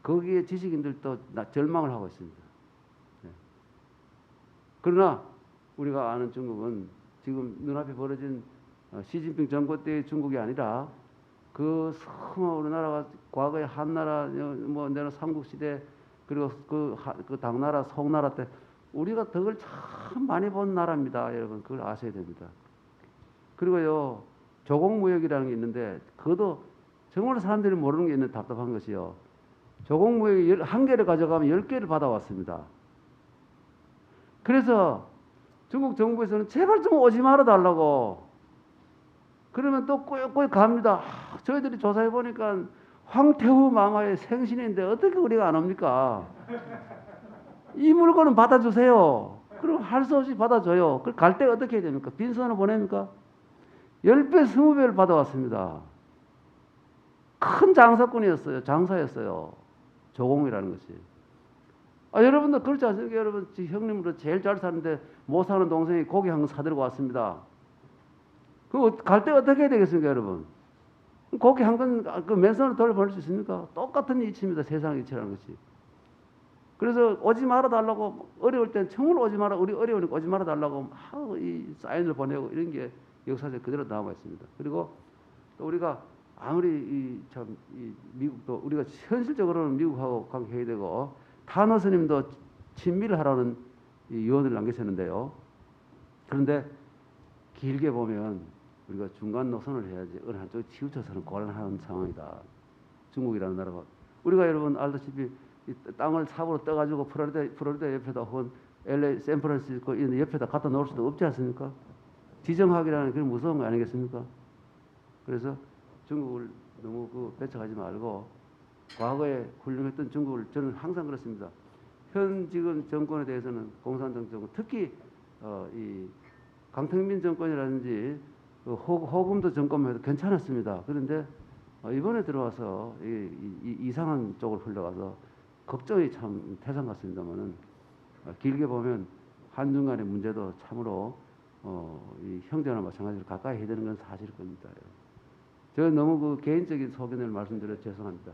거기에 지식인들도 절망을 하고 있습니다. 네. 그러나 우리가 아는 중국은 지금 눈앞에 벌어진 시진핑 정권 때의 중국이 아니라 그 우리나라가 과거에 한나라 뭐 내는 삼국시대 그리고 그 당나라 송나라 때 우리가 덕을 참 많이 본 나라입니다. 여러분 그걸 아셔야 됩니다. 그리고요 조공무역이라는 게 있는데 그것도 정말 사람들이 모르는 게 있는 답답한 것이요. 조공무역이 1개를 가져가면 10개를 받아왔습니다. 그래서 중국 정부에서는 제발 좀 오지 말아 달라고. 그러면 또 꾸역꾸역 갑니다. 저희들이 조사해 보니까 황태후 마마의 생신인데 어떻게 우리가 안 옵니까? 이 물건은 받아주세요. 그럼 할 수 없이 받아줘요. 그 갈 때 어떻게 해야 됩니까? 빈손을 보냅니까? 10배, 20배를 받아왔습니다. 큰 장사꾼이었어요. 장사였어요. 조공이라는 것이. 여러분도 그렇지 않습니까? 여러분, 형님으로 제일 잘 사는데 못 사는 동생이 고기 한 건 사들고 왔습니다. 그 갈 때 어떻게 해야 되겠습니까, 여러분? 고기 한 건 그 맨손으로 돌려보낼 수 있습니까? 똑같은 이치입니다. 세상 이치라는 것이. 그래서 오지 말아 달라고 어려울 땐 정말 오지 마라. 우리 어려우니까 오지 말아 달라고 막 이 사인을 보내고 이런 게 역사적으로 그대로 남아 있습니다. 그리고 또 우리가 아무리 이 미국도 우리가 현실적으로는 미국하고 관계해야 되고 타너 스님도 친밀을 하라는 이 유언을 남기셨는데요. 그런데 길게 보면 우리가 중간 노선을 해야지 어느 한쪽에 치우쳐서는 곤란한 상황이다. 중국이라는 나라가 우리가 여러분 알다시피 이 땅을 삽으로 떠가지고 플로리다 옆에다 혹은 LA, 샌프란시스코 이런 데 옆에다 갖다 놓을 수도 없지 않습니까? 지정학이라는 그런 무서운 거 아니겠습니까? 그래서 중국을 너무 배척하지 말고 과거에 훌륭했던 중국을 저는 항상 그렇습니다. 현 지금 정권에 대해서는 공산당 정권 특히 이 강택민 정권이라든지 호금도 정권만 해도 괜찮았습니다. 그런데 이번에 들어와서 이상한 쪽을 흘러가서 걱정이 참 태산 같습니다만은 길게 보면 한중 간의 문제도 참으로 이 형제나 마찬가지로 가까이 해야 되는 건 사실일 겁니다. 제가 너무 개인적인 소견을 말씀드려 죄송합니다.